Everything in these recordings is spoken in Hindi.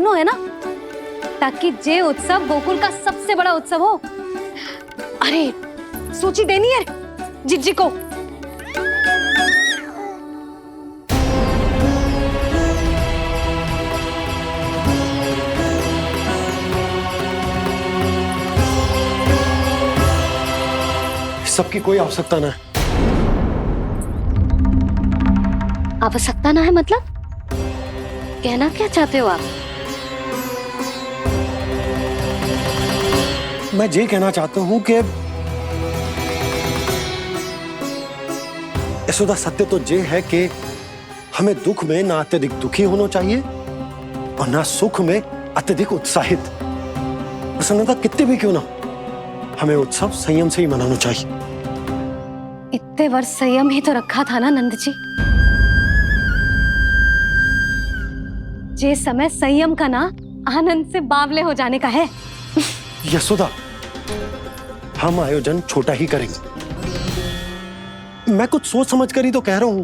नो है ना, ताकि जे उत्सव गोकुल का सबसे बड़ा उत्सव हो। अरे सूची देनी है जिज्जी को। सबकी कोई आवश्यकता ना है। आवश्यकता ना है मतलब? कहना क्या चाहते हो आप? मैं ये कहना चाहता हूं कि यशोदा, सत्य तो ये है कि हमें दुख में ना अत्यधिक दुखी होना चाहिए और ना सुख में अत्यधिक उत्साहित। प्रसन्नता कितनी भी क्यों ना, हमें उत्सव संयम से ही मनाना चाहिए। इतने वर्ष संयम ही तो रखा था ना नंद जी। ये समय संयम का ना आनंद से बावले हो जाने का है। यशोदा, हम आयोजन छोटा ही करेंगे। मैं कुछ सोच समझ कर ही तो कह रहा हूं।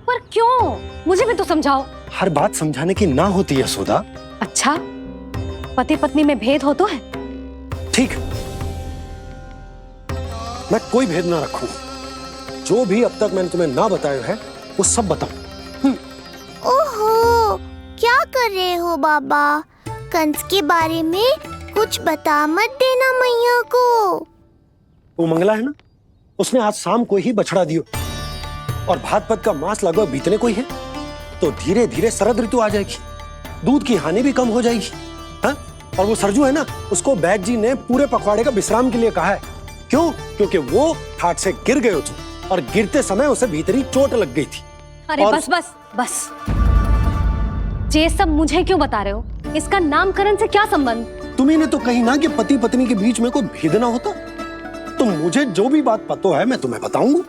पर क्यों? मुझे भी तो समझाओ। हर बात समझाने की ना होती यशोदा। अच्छा, पति पत्नी में भेद हो तो है? ठीक, मैं कोई भेद ना रखूं। जो भी अब तक मैंने तुम्हें ना बताया है वो सब बताऊं। ओहो, क्या कर रहे हो बाबा? कंस के बारे में कुछ बता मत देना मैया को। वो मंगला है ना, उसने आज शाम को ही बछड़ा दियो और भाद्रपद का मास लगभग बीतने को ही है, तो धीरे धीरे शरद ऋतु आ जाएगी, दूध की हानि भी कम हो जाएगी। हाँ? और वो सरजू है ना, उसको बैग जी ने पूरे पखवाड़े का विश्राम के लिए कहा है। क्यों? क्योंकि वो ठाट से गिर गए थे और गिरते समय उसे भीतरी चोट लग गई थी। अरे बस बस बस, ये सब मुझे क्यों बता रहे हो? इसका नामकरण से क्या संबंध? तुम्ही ने तो कही ना कि पति पत्नी के बीच में कोई भेद ना होता। तो मुझे जो भी बात पता है मैं तुम्हें बताऊंगा।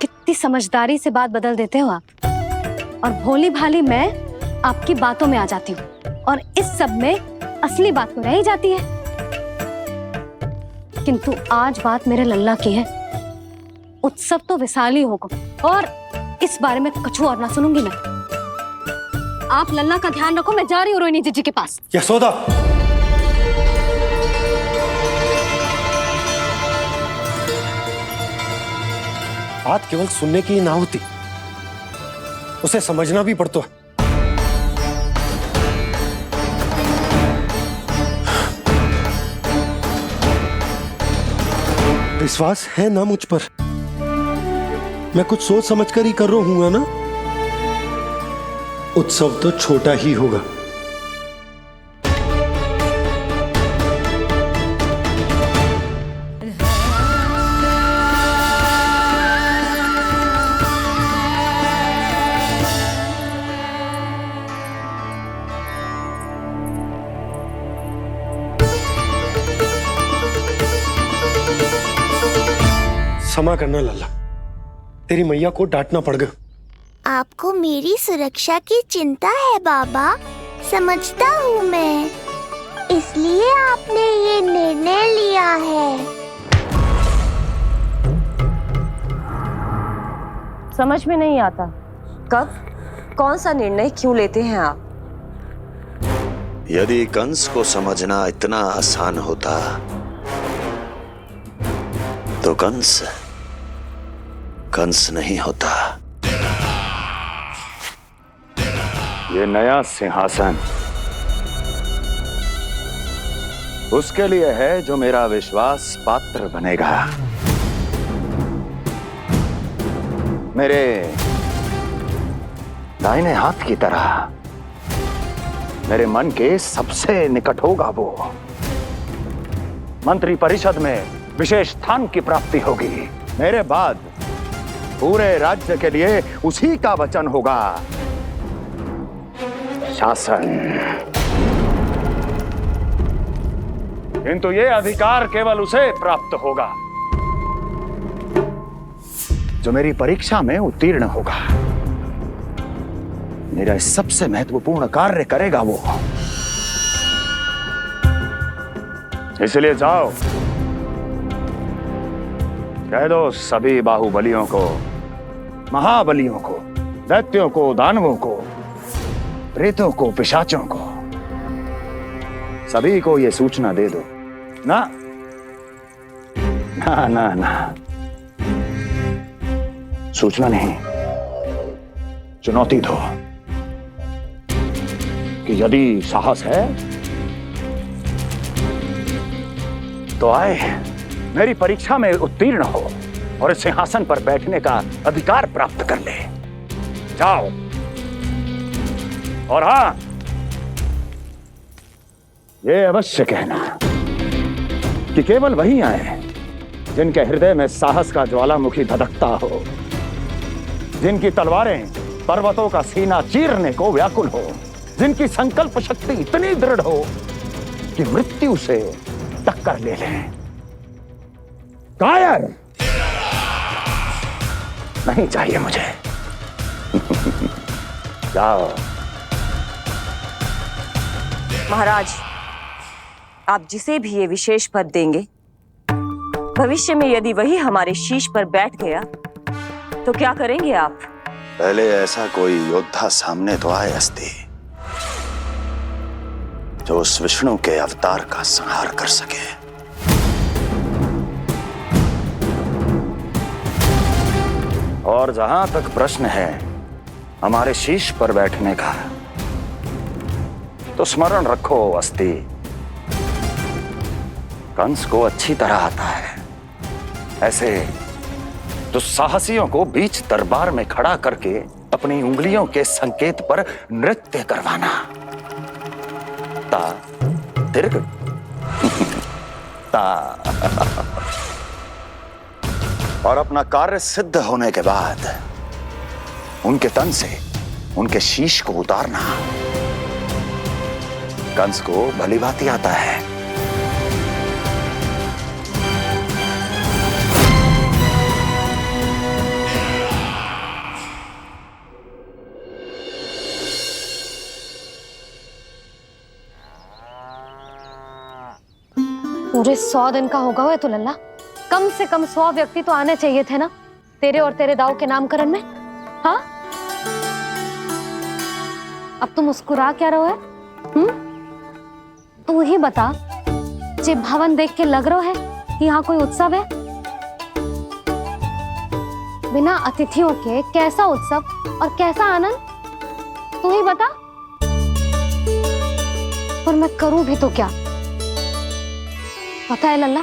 कितनी समझदारी से बात बदल देते हो आप, और भोली भाली मैं आपकी बातों में आ जाती हूँ और इस सब में असली बात तो रह ही जाती है। किंतु आज बात मेरे लल्ला की है। उत्सव तो विशाल ही होगा और इस बारे में कछु और ना सुनूंगी मैं। आप लल्ला का ध्यान रखो, मैं जा रही हूँ रोहिणी जीजी के पास। यशोदा, बात केवल सुनने की ना होती, उसे समझना भी पड़ता है। विश्वास है ना मुझ पर? मैं कुछ सोच समझ कर ही कर रहा हूँ ना। उत्सव तो छोटा ही होगा। क्षमा करना लल्ला, तेरी मैया को डांटना पड़ गया। आपको मेरी सुरक्षा की चिंता है बाबा, समझता हूँ मैं, इसलिए आपने ये निर्णय लिया है। समझ में नहीं आता, कब कौन सा निर्णय क्यों लेते हैं आप? यदि कंस को समझना इतना आसान होता तो कंस नहीं होता। ये नया सिंहासन उसके लिए है जो मेरा विश्वास पात्र बनेगा। मेरे दाहिने हाथ की तरह मेरे मन के सबसे निकट होगा वो। मंत्री परिषद में विशेष स्थान की प्राप्ति होगी। मेरे बाद पूरे राज्य के लिए उसी का वचन होगा। शासन। किंतु ये अधिकार केवल उसे प्राप्त होगा जो मेरी परीक्षा में उत्तीर्ण होगा, मेरा सबसे महत्वपूर्ण कार्य करेगा वो। इसलिए जाओ, कह दो सभी बाहुबलियों को, महाबलियों को, दैत्यों को, दानवों को, प्रेतों को, पिशाचों को सभी को ये सूचना दे दो। ना ना ना ना, सूचना नहीं, चुनौती दो कि यदि साहस है तो आए, मेरी परीक्षा में उत्तीर्ण हो और इस सिंहासन पर बैठने का अधिकार प्राप्त कर ले। जाओ। और हां, ये अवश्य कहना कि केवल वही आए जिनके हृदय में साहस का ज्वालामुखी धधकता हो, जिनकी तलवारें पर्वतों का सीना चीरने को व्याकुल हो, जिनकी संकल्प शक्ति इतनी दृढ़ हो कि मृत्यु से टक्कर ले लें। कायर नहीं चाहिए मुझे। जाओ। महाराज, आप जिसे भी ये विशेष पद देंगे, भविष्य में यदि वही हमारे शीश पर बैठ गया तो क्या करेंगे आप? पहले ऐसा कोई योद्धा सामने तो आए अस्ति, जो उस विष्णु के अवतार का संहार कर सके। और जहां तक प्रश्न है हमारे शीश पर बैठने का, तो स्मरण रखो अस्ति, कंस को अच्छी तरह आता है ऐसे दुस्साहसियों को बीच दरबार में खड़ा करके अपनी उंगलियों के संकेत पर नृत्य करवाना। ता दीर्घ ता और अपना कार्य सिद्ध होने के बाद उनके तन से उनके शीश को उतारना। कंस को भलीभांति आता है। पूरे 100 दिन का होगा हुआ तो लल्ला, कम से कम 100 व्यक्ति तो आने चाहिए थे ना तेरे और तेरे दाऊ के नामकरण में। हाँ, अब तुम मुस्कुरा क्या रहो है? तू ही बता, जे भवन देख के लग रहा है कि यहाँ कोई उत्सव है? बिना अतिथियों के कैसा उत्सव और कैसा आनंद, तू ही बता। पर मैं करूं भी तो क्या? पता है लल्ला,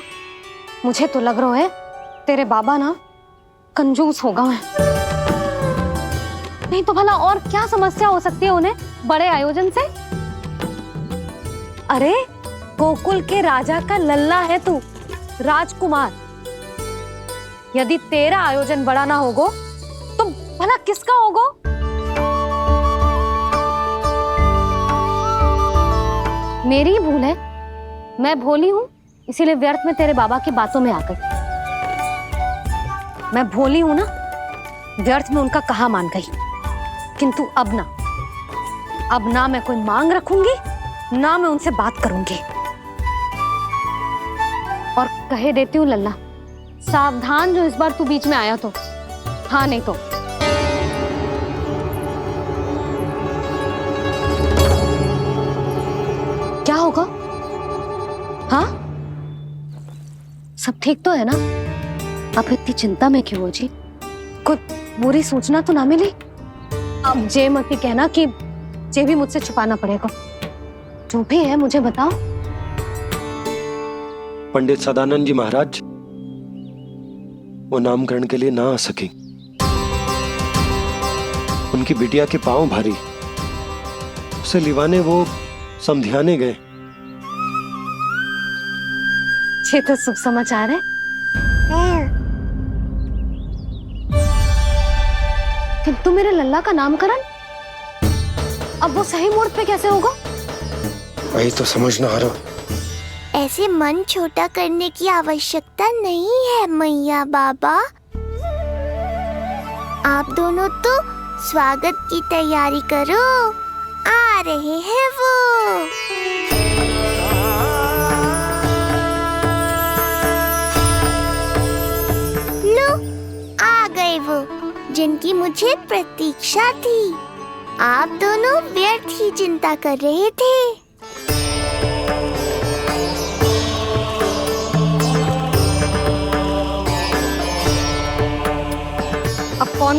मुझे तो लग रहा है तेरे बाबा ना कंजूस होगा है। नहीं तो भला और क्या समस्या हो सकती है उन्हें बड़े आयोजन से? अरे गोकुल के राजा का लल्ला है तू, राजकुमार। यदि तेरा आयोजन बड़ा ना होगो तो भला किसका होगो? मेरी भूल है, मैं भोली हूं, इसीलिए व्यर्थ में तेरे बाबा की बातों में आ गई। मैं भोली हूं ना, व्यर्थ में उनका कहा मान गई। किंतु अब ना मैं कोई मांग रखूंगी, ना मैं उनसे बात करूंगी। और कहे देती हूँ लल्ला, सावधान जो इस बार तू बीच में आया तो। हाँ नहीं तो क्या होगा? हाँ, सब ठीक तो है ना? आप इतनी चिंता में क्यों हो जी? कुछ बुरी सूचना तो ना मिली? अब जे मत ही कहना कि जे भी मुझसे छुपाना पड़ेगा। जो भी है मुझे बताओ। पंडित सदानंद जी महाराज वो नामकरण के लिए ना आ सके। उनकी बिटिया के पांव भारी, उसे लिवाने वो समधियाने गए। ये तो शुभ समाचार है। किंतु मेरे लल्ला का नामकरण अब वो सही मुहूर्त पे कैसे होगा? वही तो समझ ना आ रहा। ऐसे मन छोटा करने की आवश्यकता नहीं है मैया बाबा। आप दोनों तो स्वागत की तैयारी करो, आ रहे हैं वो। लो, आ गए वो जिनकी मुझे प्रतीक्षा थी। आप दोनों व्यर्थ ही चिंता कर रहे थे।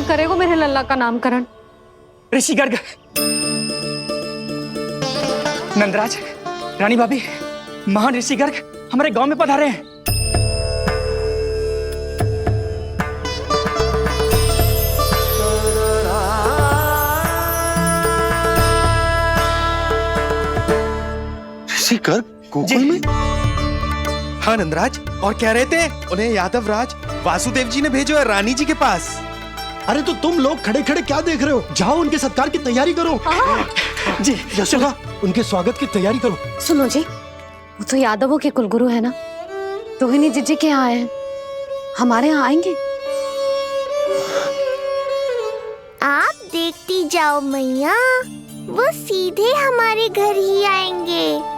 कौन करेगा मेरे लल्ला का नामकरण? ऋषि गर्ग, नंदराज, रानी भाभी, महान ऋषि गर्ग हमारे गांव में पधारे हैं। ऋषि गर्ग गोकुल में? हाँ नंदराज, और कह रहे थे उन्हें यादव राज वासुदेव जी ने भेजो है रानी जी के पास। अरे तो तुम लोग खड़े खड़े क्या देख रहे हो? जाओ उनके सत्कार की तैयारी करो। जी यशोदा, उनके स्वागत की तैयारी करो। सुनो जी, वो तो यादवों के कुलगुरु है ना, रोहिणी जीजी के यहाँ आए हैं, हमारे यहाँ आएंगे। आप देखती जाओ मैया, वो सीधे हमारे घर ही आएंगे।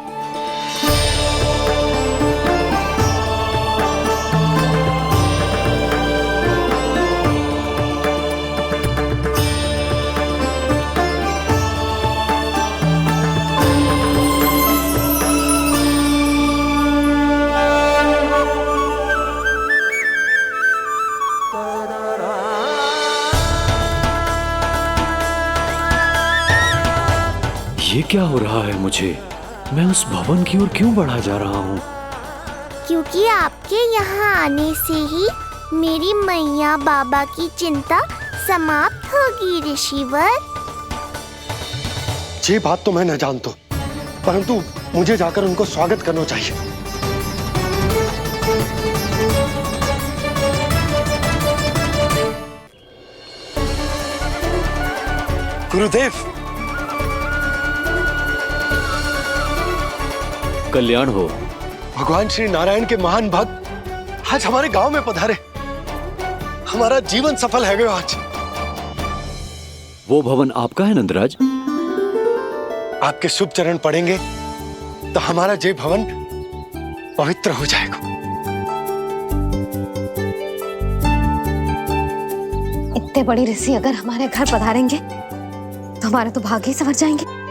ये क्या हो रहा है मुझे? मैं उस भवन की ओर क्यों बढ़ा जा रहा हूँ? क्योंकि आपके यहाँ आने से ही मेरी मैया बाबा की चिंता समाप्त होगी ऋषिवर। ये बात तो मैं न जानता, परंतु मुझे जाकर उनको स्वागत करना चाहिए। गुरुदेव, कल्याण हो। भगवान श्री नारायण के महान भक्त आज हमारे गांव में पधारे। हमारा जीवन सफल है गयो आज। वो भवन आपका है नंदराज? आपके शुभ चरण पड़ेंगे तो हमारा जय भवन पवित्र हो जाएगा। इतने बड़ी ऋषि अगर हमारे घर पधारेंगे तो हमारे तो भाग्य ही संवर जाएंगे।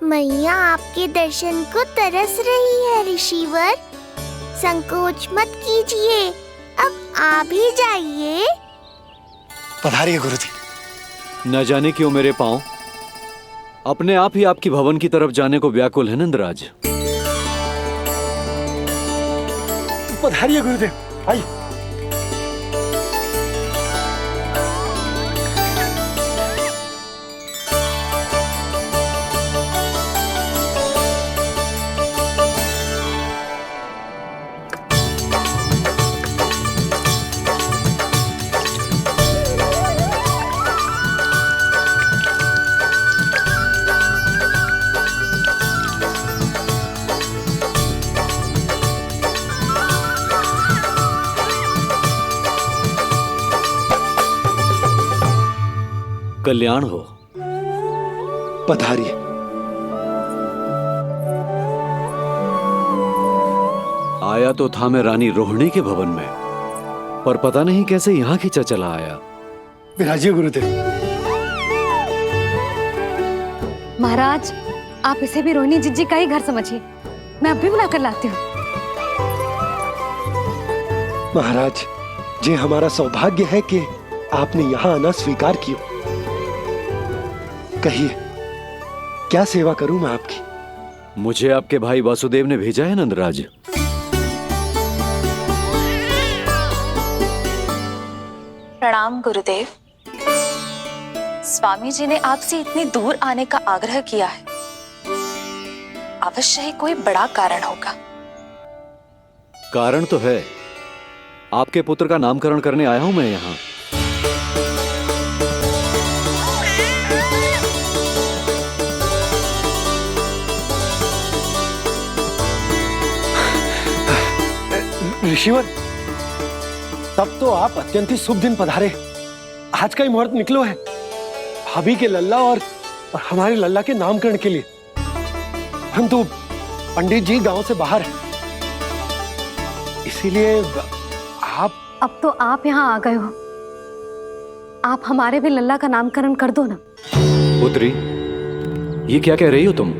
मैया आपके दर्शन को तरस रही है ऋषिवर, संकोच मत कीजिए, अब आप ही जाइए। पधारिए गुरुजी। न जाने क्यों मेरे पांव अपने आप ही आपकी भवन की तरफ जाने को व्याकुल है नंदराज। पधारिए गुरुदेव, आइए। कल्याण हो। पधारिए। आया तो था मैं रानी रोहिणी के भवन में, पर पता नहीं कैसे यहाँ खींचा चला आया। विराजिए गुरुदेव। महाराज, आप इसे भी रोहिणी जीजी का ही घर समझिए, मैं अब भी बुला कर लाती हूँ। महाराज, ये हमारा सौभाग्य है कि आपने यहाँ आना स्वीकार किया। कहिए, क्या सेवा करूं मैं आपकी? मुझे आपके भाई वासुदेव ने भेजा है नंदराज। प्रणाम गुरुदेव। स्वामी जी ने आपसे इतनी दूर आने का आग्रह किया है, अवश्य ही कोई बड़ा कारण होगा। कारण तो है, आपके पुत्र का नामकरण करने आया हूं मैं यहाँ। ऋषिवर, तब तो आप अत्यंत ही शुभ दिन पधारे। आज का ही मुहूर्त निकलो है भाभी के लल्ला और हमारे लल्ला के नामकरण के लिए। परंतु पंडित जी गांव से बाहर हैं, इसीलिए आप। अब तो आप यहाँ आ गए हो, आप हमारे भी लल्ला का नामकरण कर दो ना। पुत्री, ये क्या कह रही हो तुम?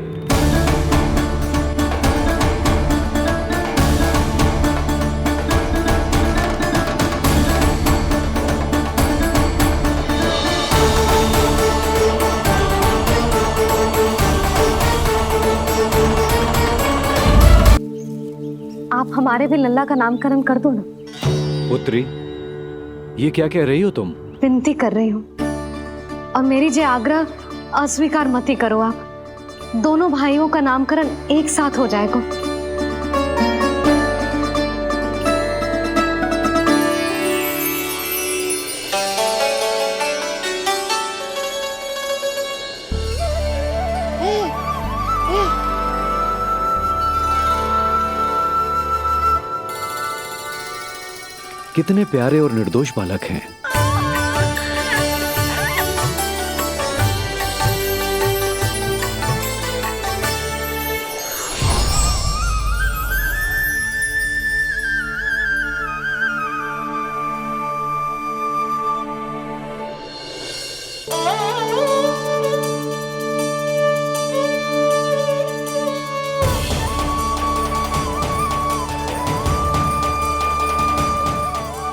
आप हमारे भी लल्ला का नामकरण कर दो ना। पुत्री, ये क्या कह रही हो तुम? विनती कर रही हूँ, और मेरी जे आग्रह अस्वीकार मत ही करो। आप दोनों भाइयों का नामकरण एक साथ हो जाएगा। कितने प्यारे और निर्दोष बालक हैं।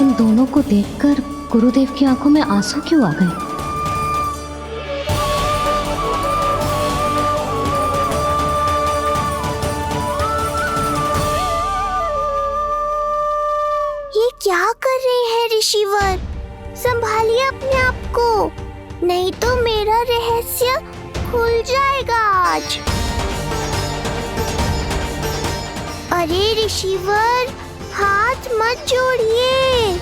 इन दोनों को देखकर गुरुदेव की आंखों में आंसू क्यों आ गए? ये क्या कर रहे हैं ऋषिवर? संभालिए अपने आप को, नहीं तो मेरा रहस्य खुल जाएगा आज। अरे ऋषिवर, हाथ मत जोड़िए।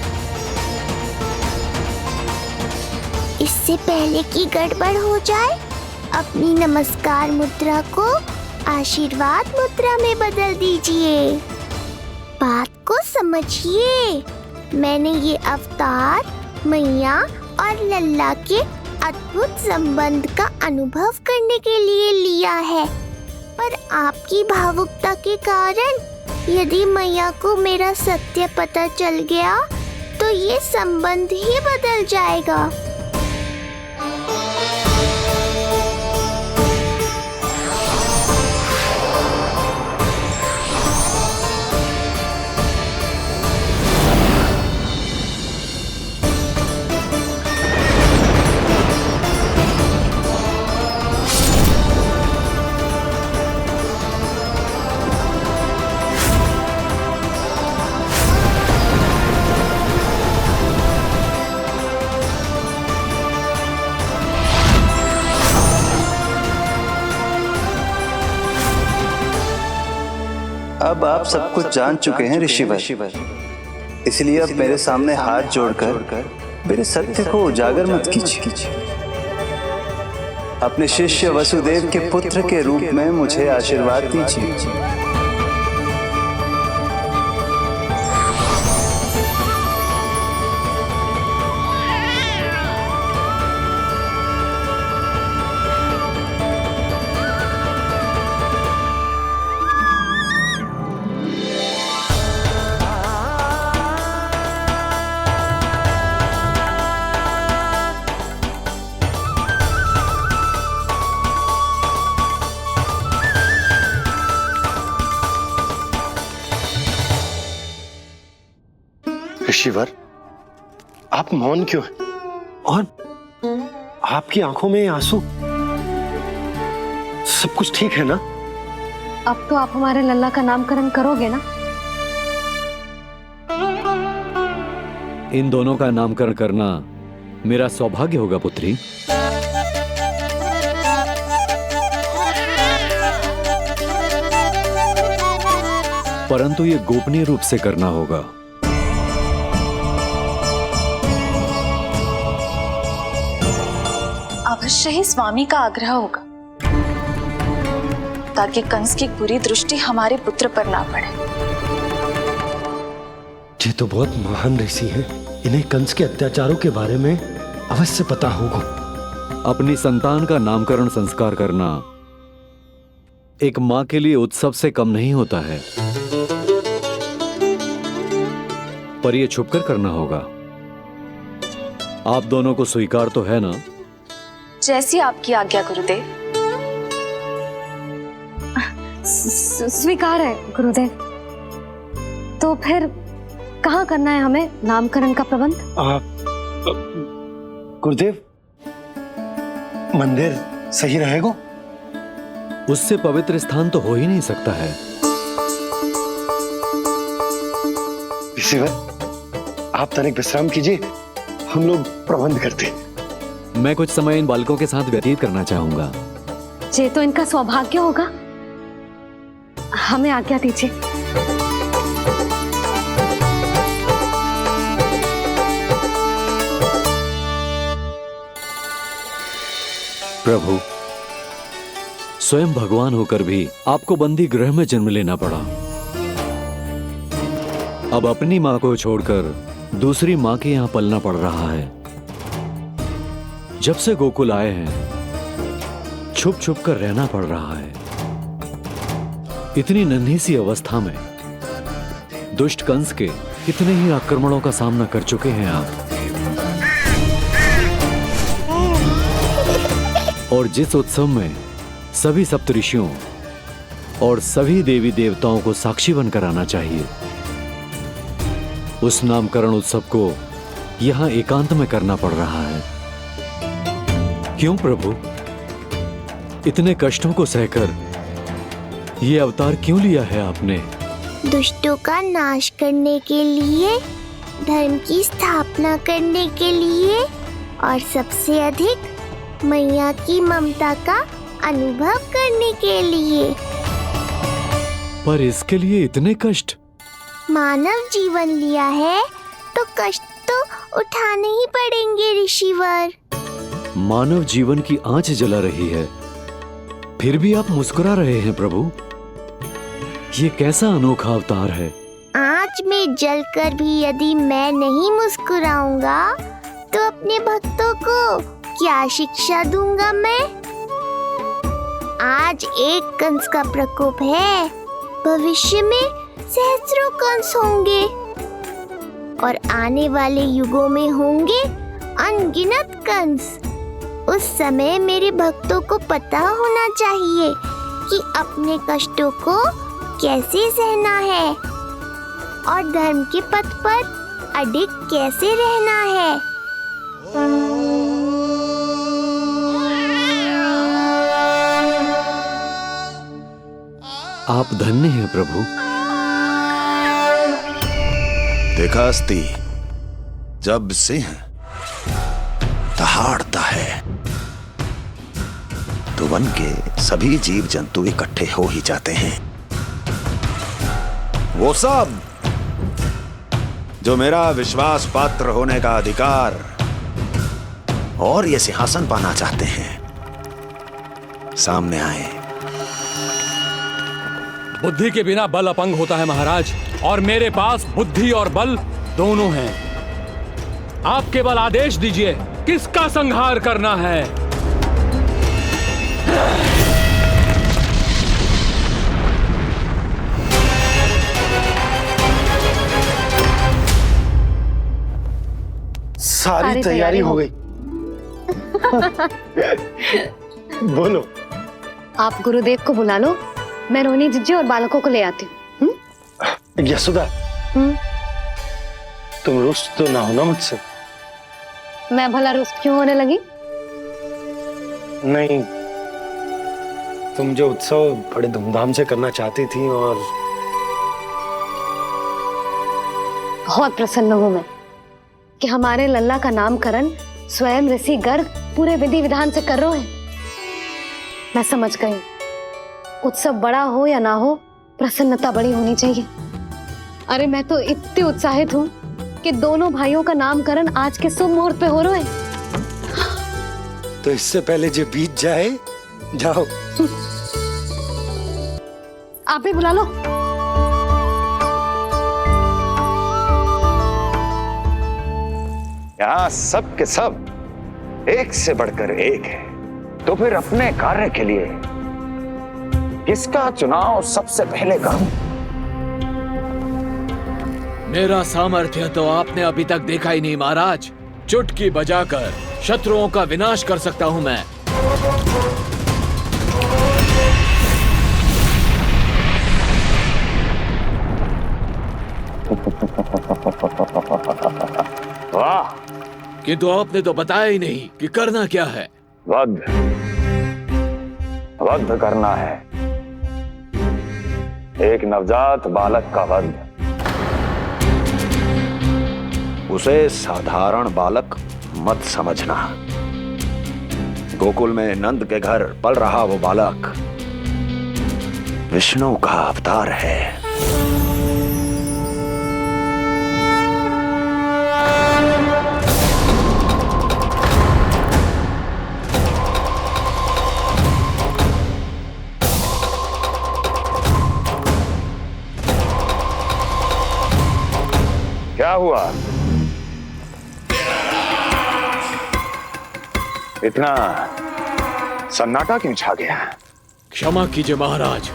इससे पहले कि गड़बड़ हो जाए, अपनी नमस्कार मुद्रा को आशीर्वाद मुद्रा में बदल दीजिए। बात को समझिए, मैंने ये अवतार मैया और लल्ला के अद्भुत संबंध का अनुभव करने के लिए लिया है, पर आपकी भावुकता के कारण यदि मैया को मेरा सत्य पता चल गया तो ये संबंध ही बदल जाएगा। अब आप सब कुछ जान चुके हैं ऋषिवर, इसलिए अब मेरे सामने हाथ जोड़कर मेरे सत्य को उजागर मत कीजिए। अपने शिष्य वसुदेव के पुत्र के रूप में मुझे आशीर्वाद दीजिए। ऋषिवर, आप मौन क्यों हैं? और आपकी आंखों में आंसू? सब कुछ ठीक है ना? अब तो आप हमारे लल्ला का नामकरण करोगे ना? इन दोनों का नामकरण करना मेरा सौभाग्य होगा पुत्री। परंतु ये गोपनीय रूप से करना होगा। अवश्य ही स्वामी का आग्रह होगा, ताकि कंस की बुरी दृष्टि हमारे पुत्र पर ना पड़े। ये तो बहुत महान ऋषि हैं, इन्हें कंस के अत्याचारों के बारे में अवश्य पता होगा। अपनी संतान का नामकरण संस्कार करना एक मां के लिए उत्सव से कम नहीं होता है, पर यह छुपकर करना होगा। आप दोनों को स्वीकार तो है ना? जैसी आपकी आज्ञा गुरुदेव। स्वीकार है गुरुदेव। तो फिर कहाँ करना है हमें नामकरण का प्रबंध? गुरुदेव, मंदिर सही रहेगा? उससे पवित्र स्थान तो हो ही नहीं सकता है। ऋषिवर, आप तनिक विश्राम कीजिए, हम लोग प्रबंध करते हैं। मैं कुछ समय इन बालकों के साथ व्यतीत करना चाहूंगा। ये तो इनका सौभाग्य होगा। हमें आज्ञा दीजिए। प्रभु, स्वयं भगवान होकर भी आपको बंदी गृह में जन्म लेना पड़ा। अब अपनी मां को छोड़कर दूसरी मां के यहां पलना पड़ रहा है। जब से गोकुल आए हैं, छुप छुप कर रहना पड़ रहा है। इतनी नन्ही सी अवस्था में दुष्ट कंस के कितने ही आक्रमणों का सामना कर चुके हैं आप। और जिस उत्सव में सभी सप्तऋषियों और सभी देवी देवताओं को साक्षी बनकर आना चाहिए, उस नामकरण उत्सव को यहां एकांत में करना पड़ रहा है। क्यों प्रभु, इतने कष्टों को सहकर ये अवतार क्यों लिया है आपने? दुष्टों का नाश करने के लिए, धर्म की स्थापना करने के लिए और सबसे अधिक मैया की ममता का अनुभव करने के लिए। पर इसके लिए इतने कष्ट? मानव जीवन लिया है तो कष्ट तो उठाने ही पड़ेंगे ऋषिवर। मानव जीवन की आंच जला रही है, फिर भी आप मुस्कुरा रहे हैं प्रभु। ये कैसा अनोखा अवतार है? आंच में जलकर भी यदि मैं नहीं मुस्कुराऊंगा तो अपने भक्तों को क्या शिक्षा दूंगा मैं? आज एक कंस का प्रकोप है, भविष्य में सहस्रों कंस होंगे और आने वाले युगों में होंगे अनगिनत कंस। उस समय मेरे भक्तों को पता होना चाहिए कि अपने कष्टों को कैसे सहना है और धर्म के पथ पर अडिग कैसे रहना है। आप धन्य हैं प्रभु। देखा अस्ति, जब सिंह दहाड़ता है तो वन के सभी जीव जंतु इकट्ठे हो ही जाते हैं। वो सब जो मेरा विश्वास पात्र होने का अधिकार और ये सिंहासन पाना चाहते हैं, सामने आए। बुद्धि के बिना बल अपंग होता है महाराज, और मेरे पास बुद्धि और बल दोनों हैं। आप केवल आदेश दीजिए किसका संहार करना है। सारी तैयारी हो गई। बोलो। आप गुरुदेव को बुला लो, मैं रोहिणी जीजी और बालकों को ले आती हूँ। यशोदा, तुम रुष्ट तो ना हो ना मुझसे? मैं भला रुष्ट क्यों होने लगी? नहीं, तुम जो उत्सव बड़े धूमधाम से करना चाहती थी और बहुत प्रसन्न हूँ मैं कि हमारे लल्ला का नामकरण स्वयं ऋषि गर्ग पूरे विधि विधान से कर रहे हैं। मैं समझ गई, उत्सव बड़ा हो या ना हो, प्रसन्नता बड़ी होनी चाहिए। अरे मैं तो इतनी उत्साहित हूँ कि दोनों भाइयों का नामकरण आज के शुभ मुहूर्त पे हो रहा है। तो इससे पहले जो बीत जाए, जाओ। आप ही बुला लो। यहाँ सब के सब एक से बढ़कर एक है, तो फिर अपने कार्य के लिए किसका चुनाव सबसे पहले करूं? मेरा सामर्थ्य तो आपने अभी तक देखा ही नहीं महाराज। चुटकी बजाकर शत्रुओं का विनाश कर सकता हूं मैं। वाह! किंतु आपने तो बताया ही नहीं कि करना क्या है। वध करना है, एक नवजात बालक का वध। उसे साधारण बालक मत समझना। गोकुल में नंद के घर पल रहा वो बालक विष्णु का अवतार है। क्या हुआ? इतना सन्नाटा क्यों छा गया? क्षमा कीजिए महाराज,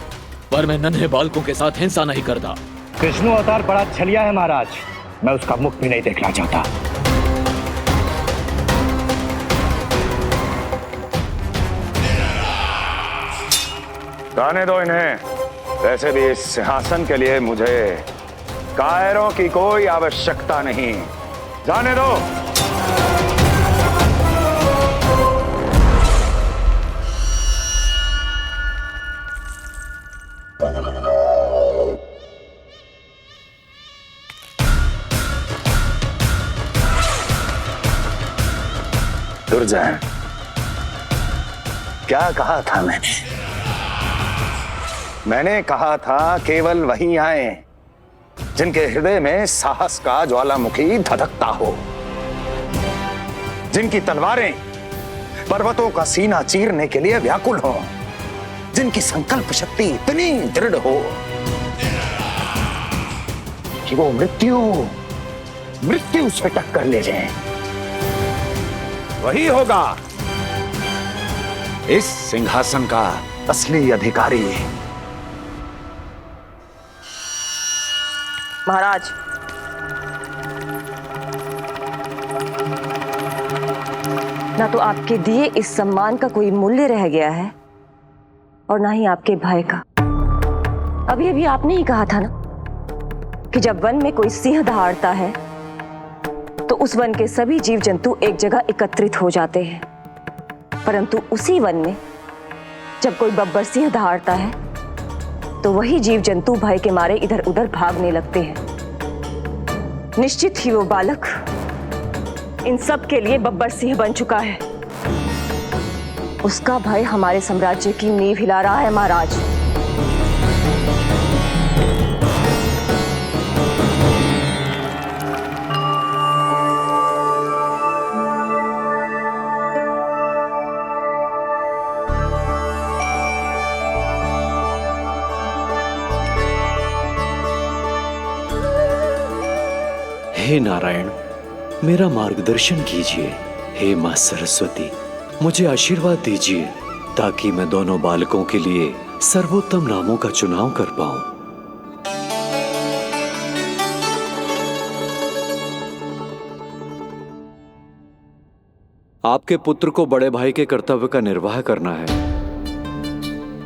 पर मैं नन्हे बालकों के साथ हिंसा नहीं करता। विष्णु अवतार बड़ा छलिया है महाराज, मैं उसका मुख भी नहीं देखना चाहता। जाने दो इन्हें। वैसे भी इस सिंहासन के लिए मुझे कायरों की कोई आवश्यकता नहीं। जाने दो। दुर्जन, क्या कहा था मैंने कहा था केवल वही आए जिनके हृदय में साहस का ज्वालामुखी धधकता हो, जिनकी तलवारें पर्वतों का सीना चीरने के लिए व्याकुल हो, जिनकी संकल्प शक्ति इतनी दृढ़ हो कि वो मृत्यु से टक्कर ले जाए। वही होगा इस सिंहासन का असली अधिकारी। महाराज, ना तो आपके दिए इस सम्मान का कोई मूल्य रह गया है और ना ही आपके भय का। अभी अभी आपने ही कहा था ना कि जब वन में कोई सिंह दहाड़ता है तो उस वन के सभी जीव जंतु एक जगह एकत्रित हो जाते हैं, परंतु उसी वन में जब कोई बब्बर सिंह दहाड़ता है तो वही जीव जंतु भय के मारे इधर उधर भागने लगते हैं। निश्चित ही वो बालक इन सब के लिए बब्बर सिंह बन चुका है। उसका भय हमारे साम्राज्य की नींव हिला रहा है महाराज। हे नारायण, मेरा मार्गदर्शन कीजिए। हे मां सरस्वती, मुझे आशीर्वाद दीजिए ताकि मैं दोनों बालकों के लिए सर्वोत्तम नामों का चुनाव कर पाऊं। आपके पुत्र को बड़े भाई के कर्तव्य का निर्वाह करना है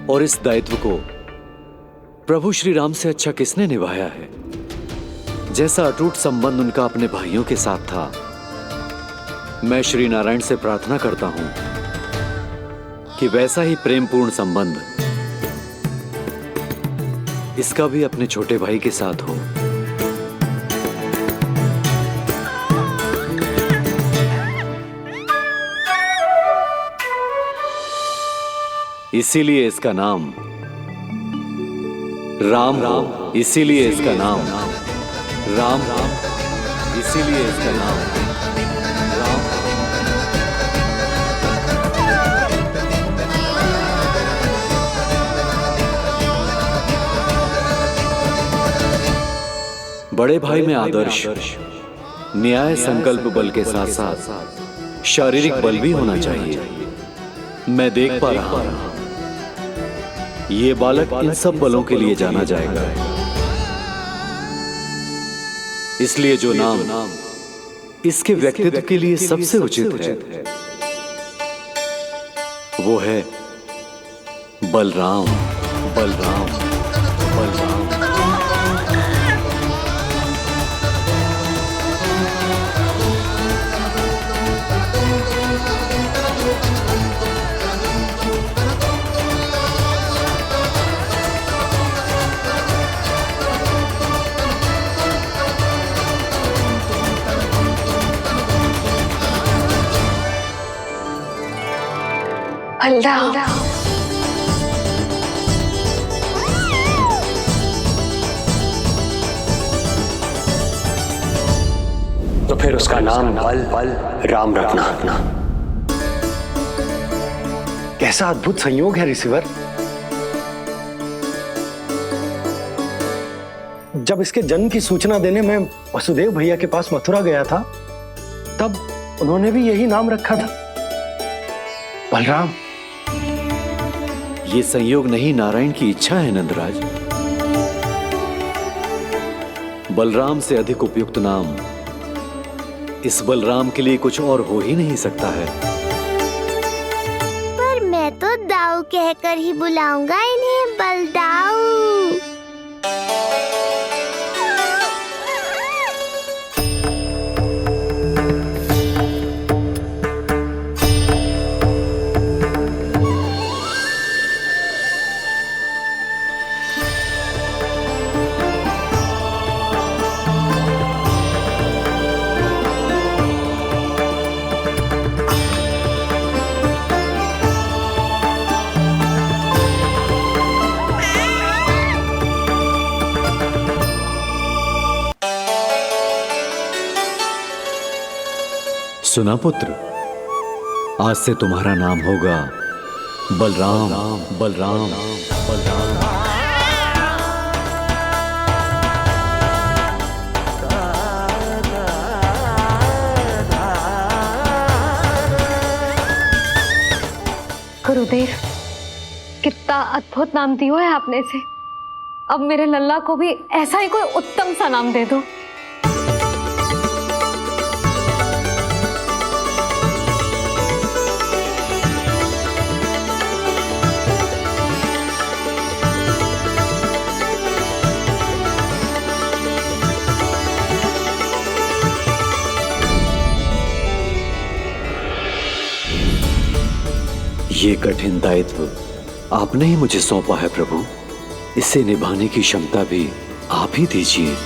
और इस दायित्व को प्रभु श्री राम से अच्छा किसने निभाया है? जैसा अटूट संबंध उनका अपने भाइयों के साथ था, मैं श्री नारायण से प्रार्थना करता हूं कि वैसा ही प्रेमपूर्ण संबंध इसका भी अपने छोटे भाई के साथ हो। इसीलिए इसका नाम राम हो। इसीलिए इसका नाम राम, इसीलिए इसका नाम राम। बड़े भाई में आदर्श, न्याय, संकल्प बल के साथ साथ शारीरिक बल भी होना चाहिए। मैं देख पा रहा हूं ये बालक इन सब बलों के लिए जाना जाएगा। इसलिए जो नाम इसके व्यक्तित्व के लिए सबसे उचित है वो है बलराम। बलराम, बलराम। बलराम। तो फिर उसका नाम बल राम रखना। कैसा अद्भुत संयोग है रिसीवर। जब इसके जन्म की सूचना देने मैं वसुदेव भैया के पास मथुरा गया था, तब उन्होंने भी यही नाम रखा था, बलराम। ये संयोग नहीं, नारायण की इच्छा है नंदराज। बलराम से अधिक उपयुक्त नाम इस बलराम के लिए कुछ और हो ही नहीं सकता है। पर मैं तो दाऊ कहकर ही बुलाऊंगा इन्हें, बलदाऊ। सुना पुत्र, आज से तुम्हारा नाम होगा बलराम। बलराम बलराम। गुरुदेव, कितना अद्भुत नाम दियो है आपने इसे। अब मेरे लल्ला को भी ऐसा ही कोई उत्तम सा नाम दे दो। ये कठिन दायित्व आपने ही मुझे सौंपा है प्रभु। इसे निभाने की क्षमता भी आप ही दीजिए।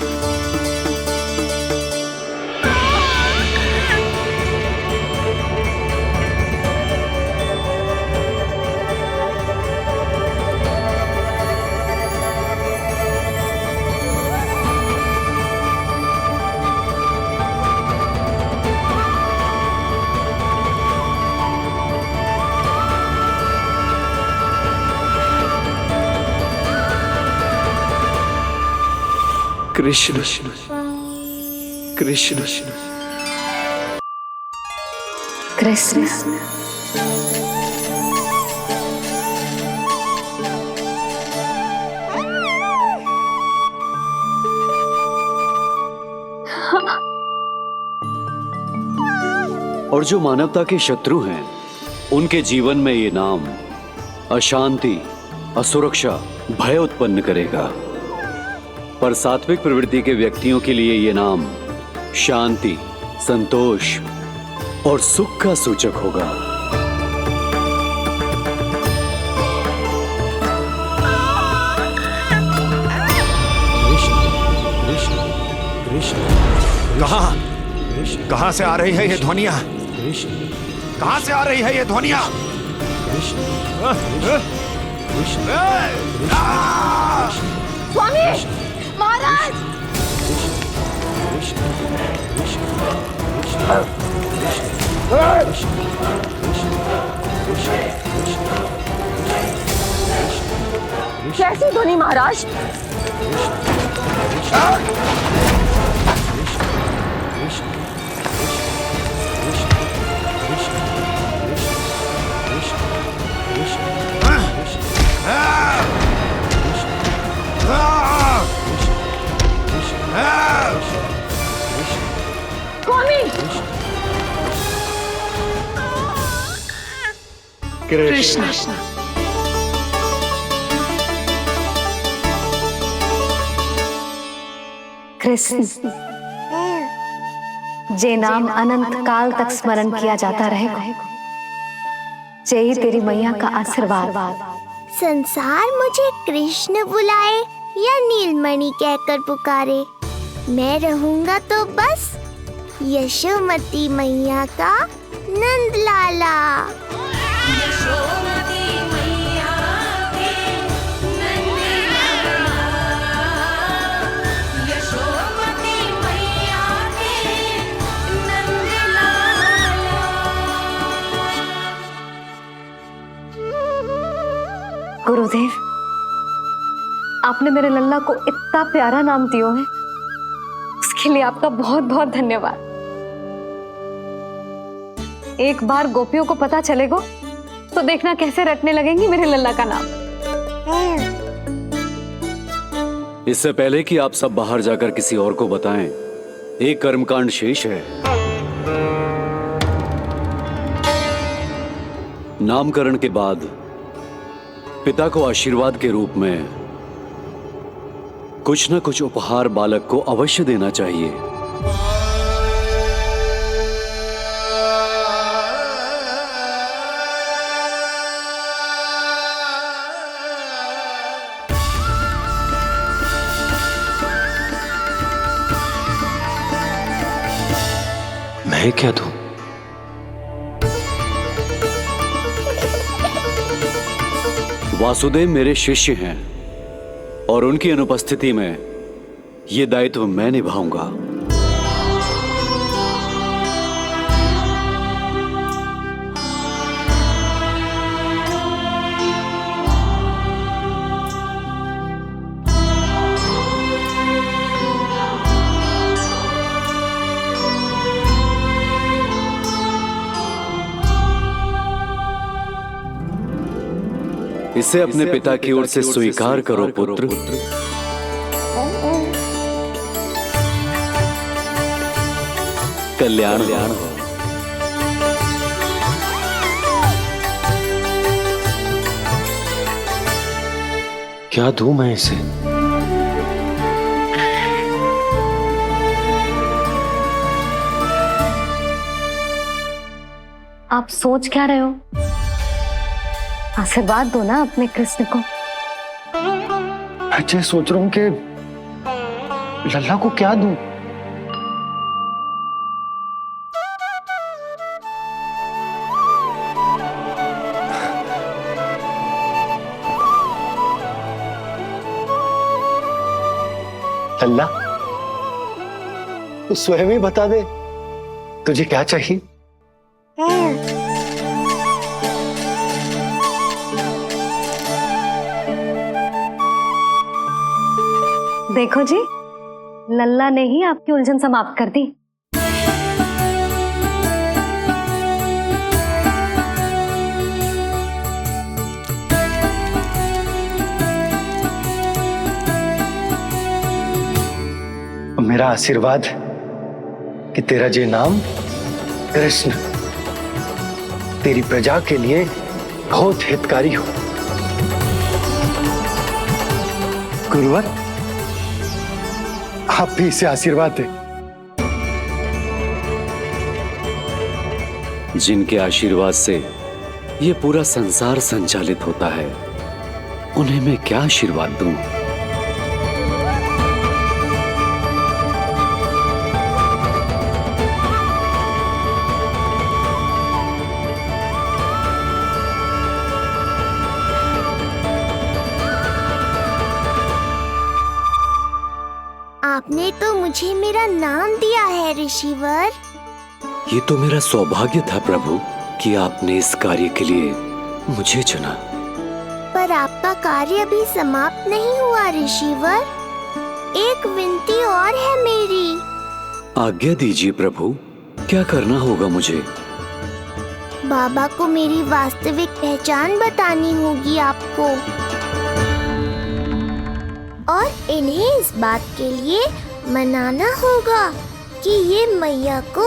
कृष्ण कृष्ण कृष्ण। और जो मानवता के शत्रु हैं, उनके जीवन में ये नाम अशांति, असुरक्षा, भय उत्पन्न करेगा। पर सात्विक प्रवृत्ति के व्यक्तियों के लिए ये नाम शांति, संतोष और सुख का सूचक होगा। कहां से आ रही है ये ध्वनियां? कहां से आ रही है ये ध्वनियां? स्वामी, महाराज। कैसी ध्वनि महाराज? कृष्ण। कृष्ण, जे नाम अनंत काल तक स्मरण किया जाता रहेगा, जे ही तेरी मैया का आशीर्वाद। संसार मुझे कृष्ण बुलाए या नीलमणि कहकर पुकारे, मैं रहूंगा तो बस यशोमती मैया का नंद लाला। आपने मेरे लल्ला को इतना प्यारा नाम दियो है, उसके लिए आपका बहुत बहुत धन्यवाद। एक बार गोपियों को पता चलेगा तो देखना कैसे रटने लगेंगी मेरे लल्ला का नाम। इससे पहले कि आप सब बाहर जाकर किसी और को बताएं, एक कर्मकांड शेष है। नामकरण के बाद पिता को आशीर्वाद के रूप में कुछ न कुछ उपहार बालक को अवश्य देना चाहिए। मैं क्या दूं? वासुदेव मेरे शिष्य हैं और उनकी अनुपस्थिति में यह दायित्व मैं निभाऊंगा। इसे अपने पिता की ओर से स्वीकार करो पुत्र। कल्याण हो। क्या दूं मैं इसे? आप सोच क्या रहे हो? आशीर्वाद दो ना अपने कृष्ण को। अच्छा, सोच रहा हूं कि लल्ला को क्या दूं? लल्ला, तू स्वयं ही बता दे, तुझे क्या चाहिए? देखो जी, लल्ला ने ही आपकी उलझन समाप्त कर दी। मेरा आशीर्वाद कि तेरा ये नाम कृष्ण तेरी प्रजा के लिए बहुत हितकारी हो। गुरुवर, आप भी इसे आशीर्वाद दें। जिनके आशीर्वाद से ये पूरा संसार संचालित होता है, उन्हें मैं क्या आशीर्वाद दूं? आपने तो मुझे मेरा नाम दिया है ऋषिवर। ये तो मेरा सौभाग्य था प्रभु कि आपने इस कार्य के लिए मुझे चुना। पर आपका कार्य अभी समाप्त नहीं हुआ ऋषिवर। एक विनती और है मेरी। आज्ञा दीजिए प्रभु, क्या करना होगा मुझे? बाबा को मेरी वास्तविक पहचान बतानी होगी आपको, और इन्हें इस बात के लिए मनाना होगा कि ये मैया को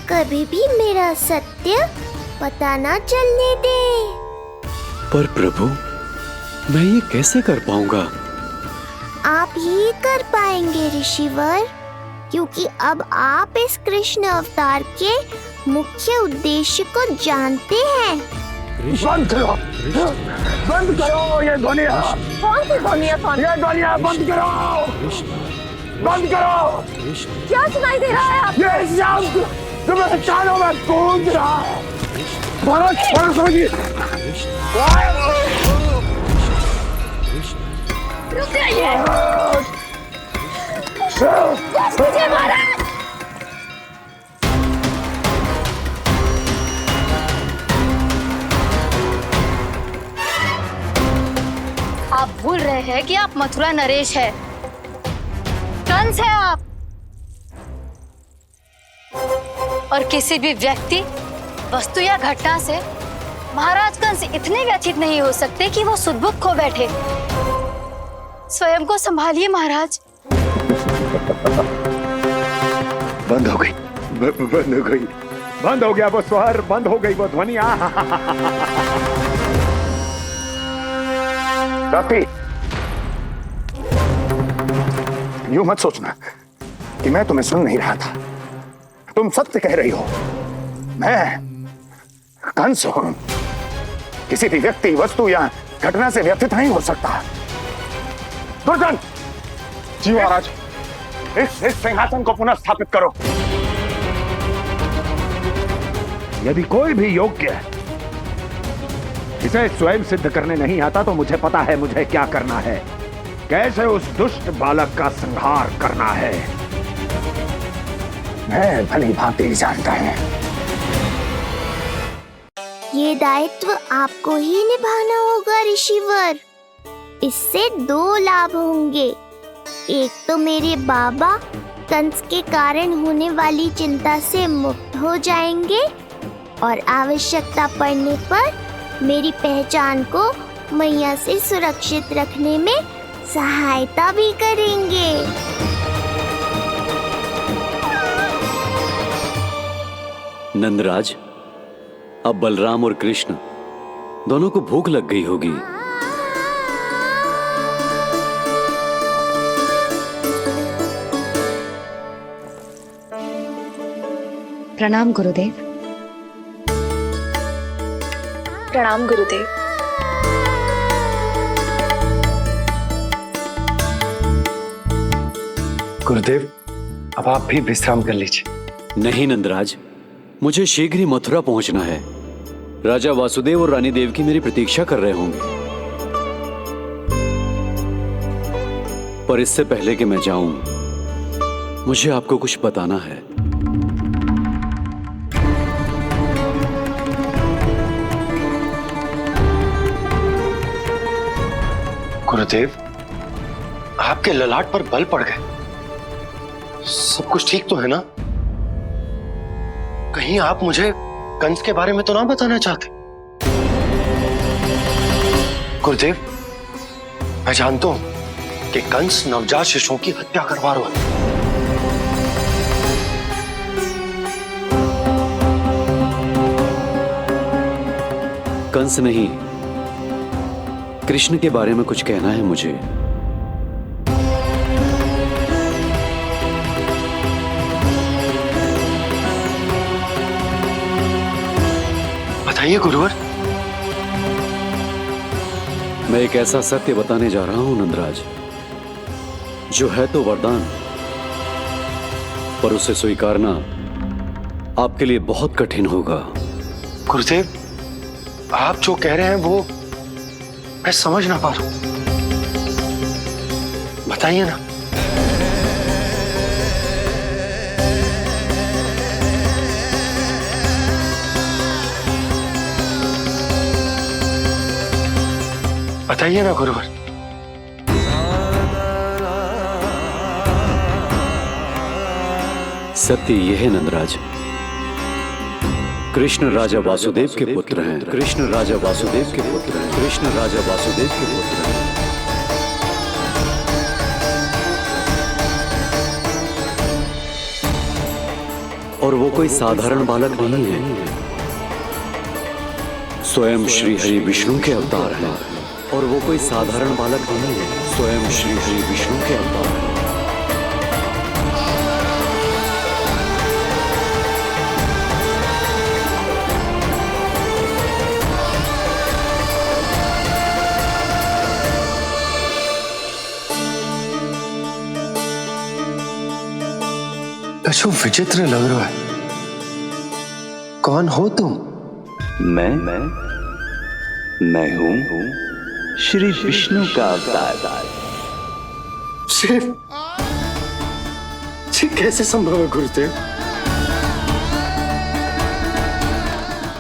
कभी भी मेरा सत्य पता ना चलने दे। पर प्रभु, मैं ये कैसे कर पाऊंगा? आप ही कर पाएंगे ऋषिवर, क्योंकि अब आप इस कृष्ण अवतार के मुख्य उद्देश्य को जानते हैं। बंद करो, बंद करो ये दुनिया। कौन सी दुनिया? ये दुनिया बंद करो, बंद करो। क्या सुनाई दे रहा है आपको? ये शब्द जो मेरे कानों में गूंज रहा है। भरत समझिए। रुक जाइए। मुझे महाराज। आप भूल रहे हैं कि आप मथुरा नरेश है, कंस है आप। और किसी भी व्यक्ति, वस्तु या घटना से महाराज कंस इतने व्यथित नहीं हो सकते कि वो सुदबुद्ध खो बैठे। स्वयं को संभालिए महाराज। बंद हो गई, बंद हो गई, बंद हो गया वो स्वर, बंद हो गई वो ध्वनि। रात्रि, यूं मत सोचना कि मैं तुम्हें सुन नहीं रहा था। तुम सत्य कह रही हो। मैं कंस हूं, किसी भी व्यक्ति, वस्तु या घटना से व्यथित नहीं हो सकता। दुर्जन, जी महाराज, इस सिंहासन को पुनः स्थापित करो। यदि कोई भी योग्य इसे स्वयं सिद्ध करने नहीं आता तो मुझे पता है मुझे क्या करना है, कैसे उस दुष्ट बालक का संहार करना है। मैं भली भांति जानता हूं। ये दायित्व आपको ही निभाना होगा ऋषिवर। इससे 2 लाभ होंगे। एक तो मेरे बाबा कंस के कारण होने वाली चिंता से मुक्त हो जाएंगे और आवश्यकता पड़ने पर मेरी पहचान को मैया से सुरक्षित रखने में सहायता भी करेंगे। नंदराज, अब बलराम और कृष्ण दोनों को भूख लग गई होगी। प्रणाम गुरुदेव। प्रणाम गुरुदेव। गुरुदेव, अब आप भी विश्राम कर लीजिए। नहीं नंदराज, मुझे शीघ्र ही मथुरा पहुंचना है। राजा वासुदेव और रानी देवकी मेरी प्रतीक्षा कर रहे होंगे। पर इससे पहले कि मैं जाऊं, मुझे आपको कुछ बताना है। गुरुदेव, आपके ललाट पर बल पड़ गए। सब कुछ ठीक तो है ना? कहीं आप मुझे कंस के बारे में तो ना बताना चाहते? गुरुदेव, मैं जानता हूं कि कंस नवजात शिशुओं की हत्या करवा रहा है। कंस नहीं, कृष्ण के बारे में कुछ कहना है मुझे। बताइए गुरुवर। मैं एक ऐसा सत्य बताने जा रहा हूं नंदराज, जो है तो वरदान, पर उसे स्वीकारना आपके लिए बहुत कठिन होगा। गुरुदेव, आप जो कह रहे हैं वो मैं समझ ना पा रहा हूं। बताइए ना। बताइए ना गुरुवर। सत्य यह है नंदराज, कृष्ण राजा वासुदेव के पुत्र हैं। कृष्ण राजा वासुदेव के पुत्र हैं। कृष्ण राजा वासुदेव के पुत्र हैं। और वो कोई साधारण बालक नहीं है, स्वयं श्री हरि विष्णु के अवतार हैं। और वो कोई साधारण बालक नहीं है, स्वयं श्री हरि विष्णु के अवतार हैं। कछु विचित्र लग रहा है। कौन हो तुम? मैं हूं श्री विष्णु का अवतार। शिव, ये कैसे संभव है गुरुदेव?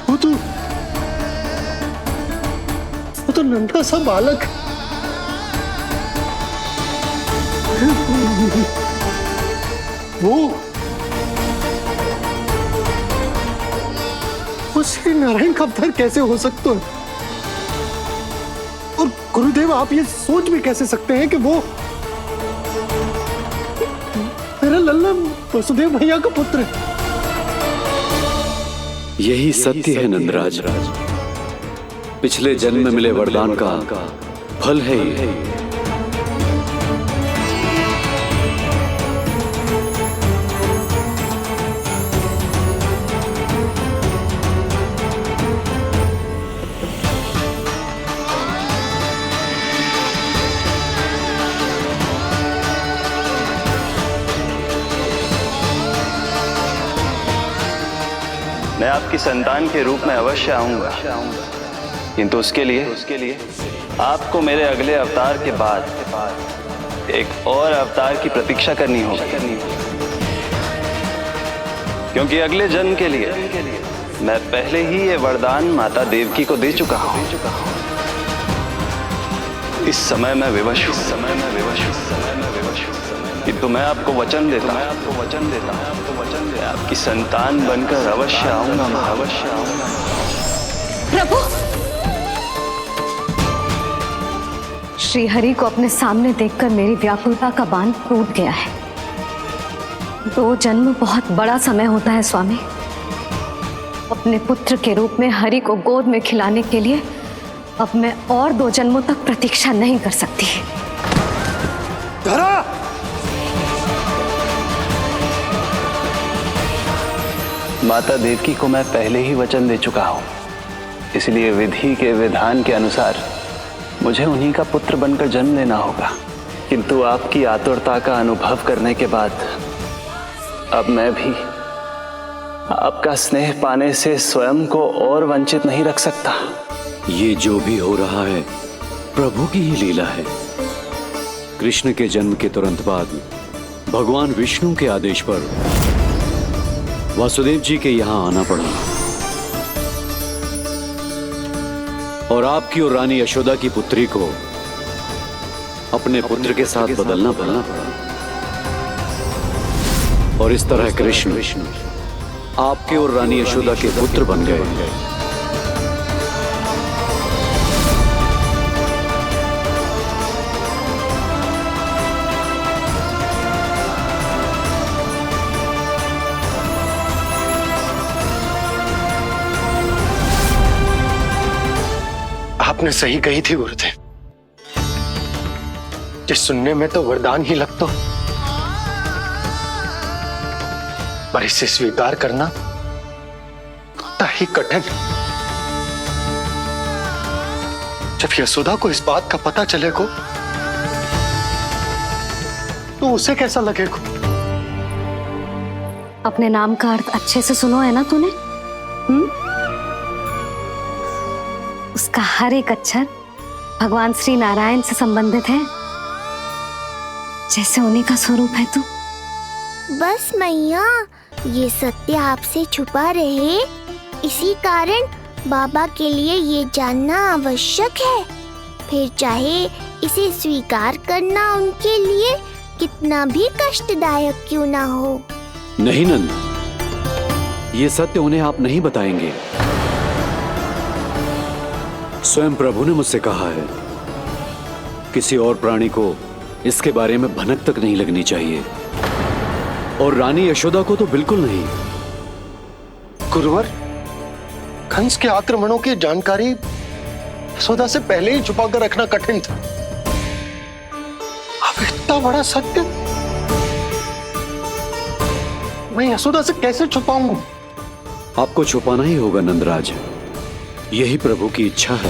वो तो नन्हा सा बालक, वो श्री नारायण का अवतार कैसे हो सकता है? और गुरुदेव, आप ये सोच भी कैसे सकते हैं कि वो मेरा लल्ला वसुदेव भैया का पुत्र है? यही सत्य है नंदराज। पिछले जन्म में मिले वरदान का फल है ये। मैं आपकी संतान के रूप में अवश्य आऊंगा, किंतु उसके लिए आपको मेरे अगले अवतार के बाद एक और अवतार की प्रतीक्षा करनी होगी, क्योंकि अगले जन्म के लिए मैं पहले ही ये वरदान माता देवकी को दे चुका हूं। इस समय मैं विवश हूं, किंतु मैं आपको वचन देता हूं, आपकी संतान बनकर अवश्य आऊंगा, अवश्य आऊंगा। प्रभु, श्रीहरि को अपने सामने देखकर मेरी व्याकुलता का बांध टूट गया है। 2 जन्म बहुत बड़ा समय होता है स्वामी। अपने पुत्र के रूप में हरि को गोद में खिलाने के लिए अब मैं और 2 जन्मों तक प्रतीक्षा नहीं कर सकती। धरा! माता देवकी को मैं पहले ही वचन दे चुका हूं, इसलिए विधि के विधान के अनुसार मुझे उन्हीं का पुत्र बनकर जन्म लेना होगा। किंतु आपकी आतुरता का अनुभव करने के बाद अब मैं भी आपका स्नेह पाने से स्वयं को और वंचित नहीं रख सकता। ये जो भी हो रहा है प्रभु की ही लीला है। कृष्ण के जन्म के तुरंत बाद भगवान विष्णु के आदेश पर वासुदेव जी के यहां आना पड़ा और आपकी और रानी यशोदा की पुत्री को अपने पुत्र के साथ बदलना पड़ा और इस तरह कृष्ण आपके और रानी यशोदा के पुत्र बन गए। आपने सही कही थी गुरुदेव। जिस सुनने में तो वरदान ही लगता, पर इसे स्वीकार करना उतना ही कठिन। जब यशोदा को इस बात का पता चलेगा तो उसे कैसा लगेगा? अपने नाम का अर्थ अच्छे से सुनो है ना तूने? उसका हर एक अक्षर भगवान श्री नारायण से संबंधित है, जैसे उन्हीं का स्वरूप है तू। बस मैया, ये सत्य आपसे छुपा रहे, इसी कारण बाबा के लिए ये जानना आवश्यक है। फिर चाहे इसे स्वीकार करना उनके लिए कितना भी कष्टदायक क्यों ना हो। नहीं नंद, ये सत्य उन्हें आप नहीं बताएंगे। स्वयं प्रभु ने मुझसे कहा है किसी और प्राणी को इसके बारे में भनक तक नहीं लगनी चाहिए, और रानी यशोदा को तो बिल्कुल नहीं। गुरुवर, कंस के आक्रमणों की जानकारी यशोदा से पहले ही छुपा कर रखना कठिन था। अब इतना बड़ा सत्य मैं यशोदा से कैसे छुपाऊंगा? आपको छुपाना ही होगा नंदराज, यही प्रभु की इच्छा है।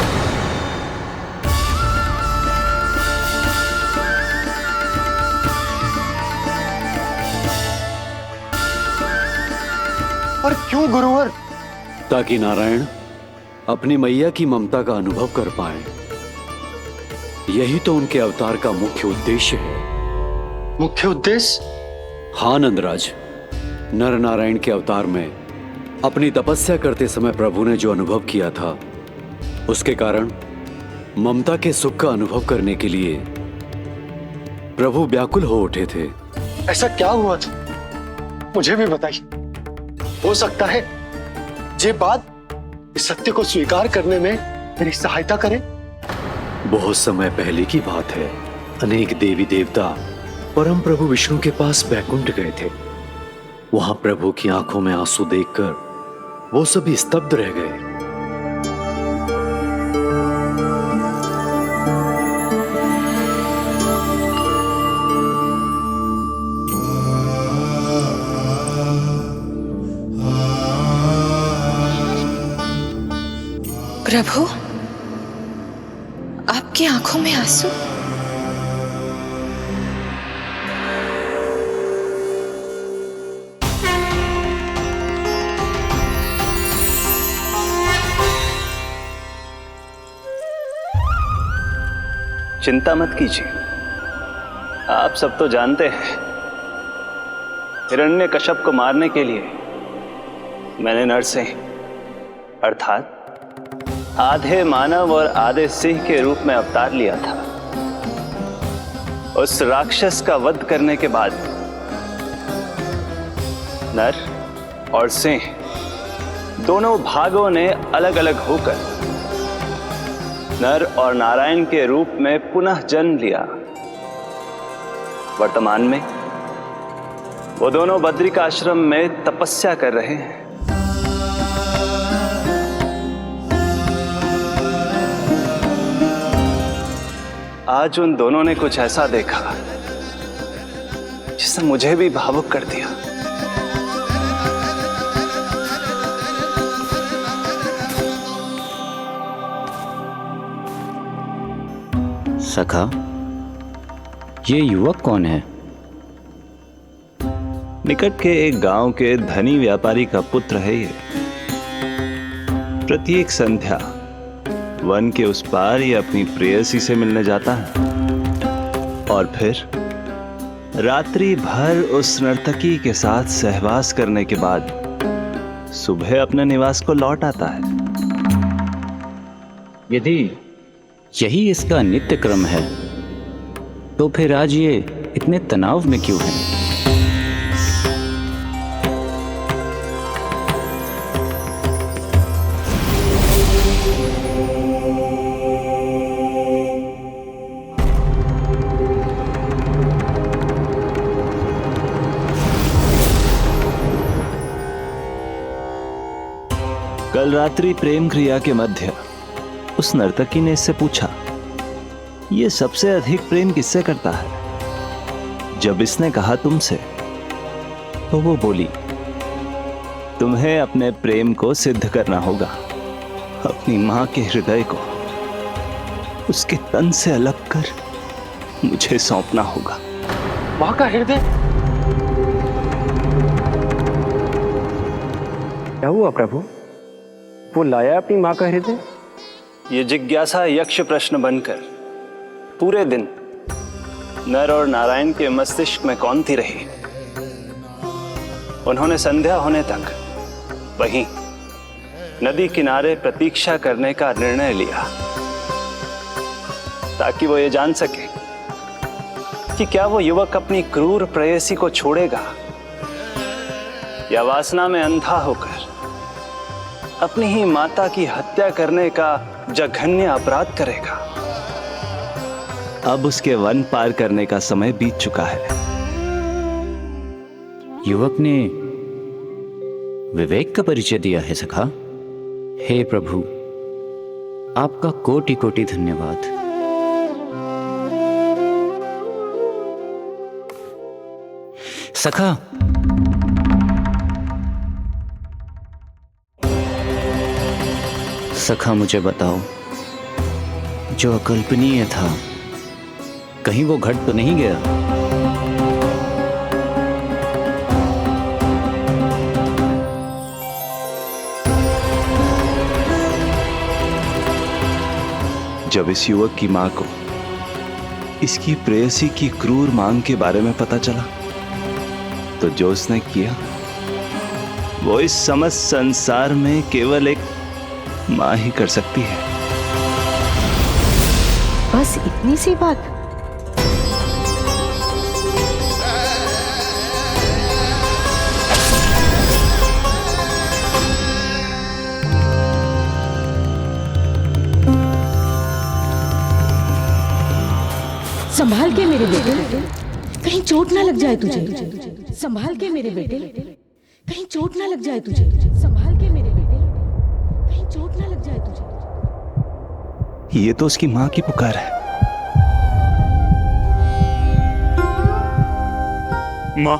पर क्यों गुरुवर? ताकि नारायण अपनी मैया की ममता का अनुभव कर पाए। यही तो उनके अवतार का मुख्य उद्देश्य है। मुख्य उद्देश्य? हाँ नंदराज, नर नारायण के अवतार में अपनी तपस्या करते समय प्रभु ने जो अनुभव किया था, उसके कारण ममता के सुख का अनुभव करने के लिए प्रभु व्याकुल हो उठे थे। ऐसा क्या हुआ था, मुझे भी बताइए। हो सकता है ये बात इस सत्य को स्वीकार करने में मेरी सहायता करे। बहुत समय पहले की बात है। अनेक देवी देवता परम प्रभु विष्णु के पास बैकुंठ गए थे। वहां प्रभु की आंखों में आंसू देखकर वो सभी स्तब्ध रह गए। प्रभु, आपकी आंखों में आंसू? चिंता मत कीजिए, आप सब तो जानते हैं हिरण्यकश्यप को मारने के लिए मैंने नरसिंह अर्थात आधे मानव और आधे सिंह के रूप में अवतार लिया था। उस राक्षस का वध करने के बाद नर और सिंह दोनों भागों ने अलग अलग होकर नर और नारायण के रूप में पुनः जन्म लिया। वर्तमान में वो दोनों बद्रिकाश्रम में तपस्या कर रहे हैं। आज उन दोनों ने कुछ ऐसा देखा जिसने मुझे भी भावुक कर दिया। सखा, ये युवक कौन है? निकट के एक गांव के धनी व्यापारी का पुत्र है ये। प्रत्येक संध्या वन के उस पार ये अपनी प्रेयसी से मिलने जाता है और फिर रात्रि भर उस नर्तकी के साथ सहवास करने के बाद सुबह अपने निवास को लौट आता है। यदि यही इसका नित्य क्रम है तो फिर आज ये इतने तनाव में क्यों है? कल रात्रि प्रेम क्रिया के मध्य उस नर्तकी ने इससे पूछा, ये सबसे अधिक प्रेम किससे करता है? जब इसने कहा तुमसे, तो वो बोली, तुम्हें अपने प्रेम को सिद्ध करना होगा। अपनी मां के हृदय को उसके तन से अलग कर मुझे सौंपना होगा। मां का हृदय? क्या हुआ प्रभु? वो लाया अपनी मां का हृदय? ये जिज्ञासा यक्ष प्रश्न बनकर पूरे दिन नर और नारायण के मस्तिष्क में कौंधती रही। उन्होंने संध्या होने तक वहीं नदी किनारे प्रतीक्षा करने का निर्णय लिया ताकि वो ये जान सके कि क्या वो युवक अपनी क्रूर प्रेयसी को छोड़ेगा या वासना में अंधा होकर अपनी ही माता की हत्या करने का जघन्य अपराध करेगा। अब उसके वन पार करने का समय बीत चुका है। युवक ने विवेक का परिचय दिया है सखा। हे प्रभु, आपका कोटि कोटि धन्यवाद। सखा, सखा मुझे बताओ, जो अकल्पनीय था कहीं वो घट तो नहीं गया? जब इस युवक की मां को इसकी प्रेयसी की क्रूर मांग के बारे में पता चला तो जो उसने किया वो इस समस्त संसार में केवल एक मां ही कर सकती है। बस इतनी सी बात? संभाल के मेरे बेटे, कहीं चोट ना लग जाए तुझे। संभाल के मेरे बेटे, कहीं चोट ना लग जाए तुझे। संभाल के मेरे बेटे, कहीं चोट ना लग जाए तुझे। ये तो उसकी माँ की पुकार है। माँ,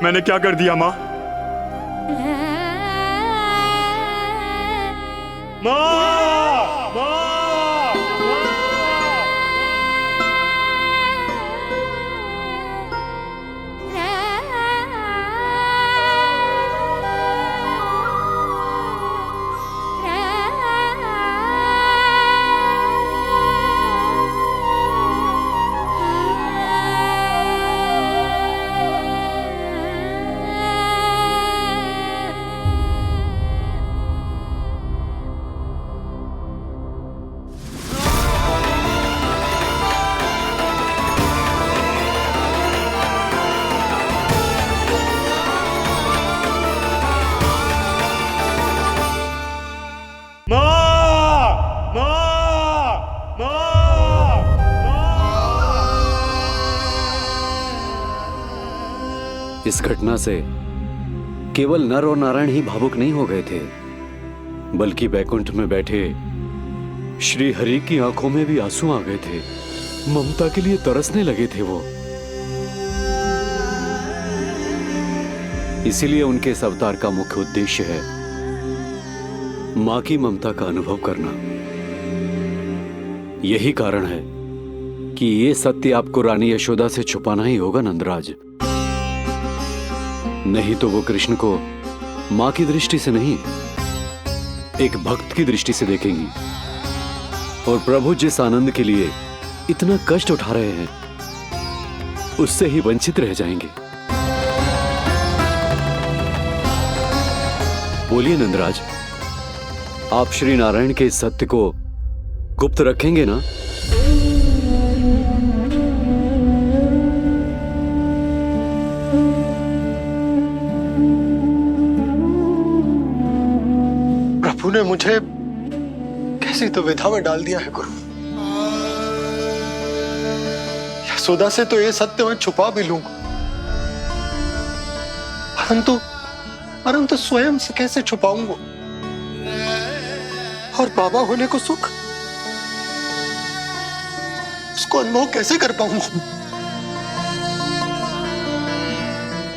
मैंने क्या कर दिया माँ? इस घटना से केवल नर और नारायण ही भावुक नहीं हो गए थे, बल्कि बैकुंठ में बैठे श्री हरि की आंखों में भी आंसू आ गए थे। ममता के लिए तरसने लगे थे वो। इसीलिए उनके इस अवतार का मुख्य उद्देश्य है मां की ममता का अनुभव करना। यही कारण है कि ये सत्य आपको रानी यशोदा से छुपाना ही होगा नंदराज। नहीं तो वो कृष्ण को मां की दृष्टि से नहीं, एक भक्त की दृष्टि से देखेंगी, और प्रभु जिस आनंद के लिए इतना कष्ट उठा रहे हैं उससे ही वंचित रह जाएंगे। बोलिए नंदराज, आप श्री नारायण के इस सत्य को गुप्त रखेंगे ना? प्रभु ने मुझे कैसी दुविधा में डाल दिया है गुरु। यशोदा से तो ये सत्य मैं छुपा भी लूंगा, परंतु स्वयं से कैसे छुपाऊंगा? और बाबा होने को सुख, उसको अनुभव कैसे कर पाऊंगा?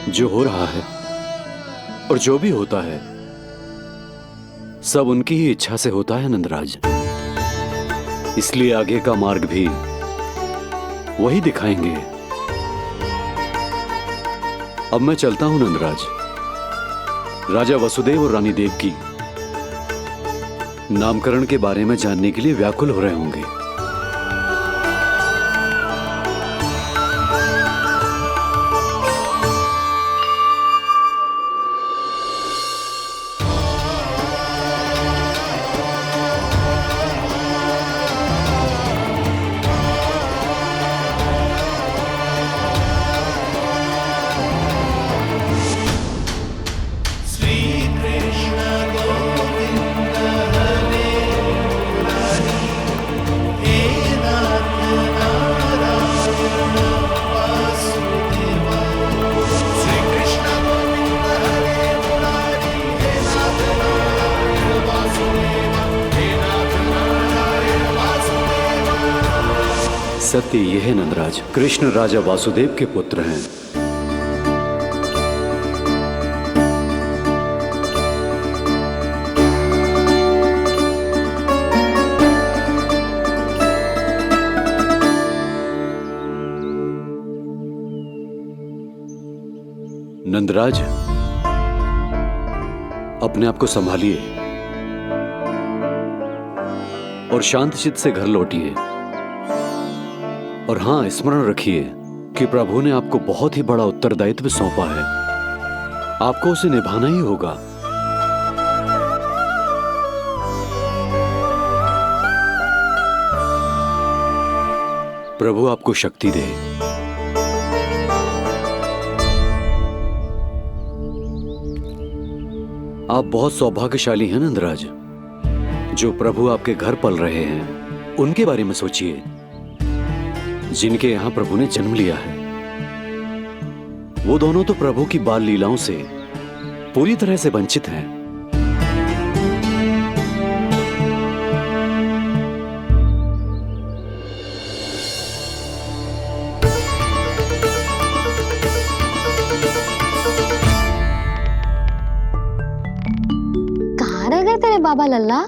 जो हो रहा है और जो भी होता है सब उनकी ही इच्छा से होता है नंदराज। इसलिए आगे का मार्ग भी वही दिखाएंगे। अब मैं चलता हूं नंदराज। राजा वसुदेव और रानी देवकी नामकरण के बारे में जानने के लिए व्याकुल हो रहे होंगे। सत्य यह है नंदराज, कृष्ण राजा वासुदेव के पुत्र हैं। नंदराज, अपने आप को संभालिए और शांत चित्त से घर लौटिए। और हां, स्मरण रखिए कि प्रभु ने आपको बहुत ही बड़ा उत्तरदायित्व सौंपा है, आपको उसे निभाना ही होगा। प्रभु आपको शक्ति दे। आप बहुत सौभाग्यशाली हैं नंदराज। जो प्रभु आपके घर पल रहे हैं उनके बारे में सोचिए। जिनके यहाँ प्रभु ने जन्म लिया है, वो दोनों तो प्रभु की बाल लीलाओं से पूरी तरह से वंचित हैं। कहाँ रह गए तेरे बाबा लल्ला?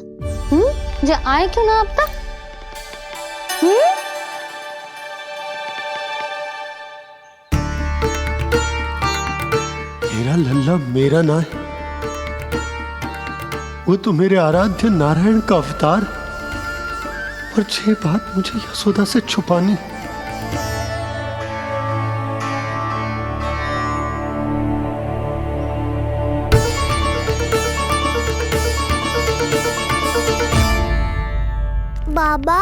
जे आए क्यों ना अब तक? मेरा लल्ला मेरा ना है, वो तो मेरे आराध्य नारायण का अवतार, और ये बात मुझे यशोदा से छुपानी। बाबा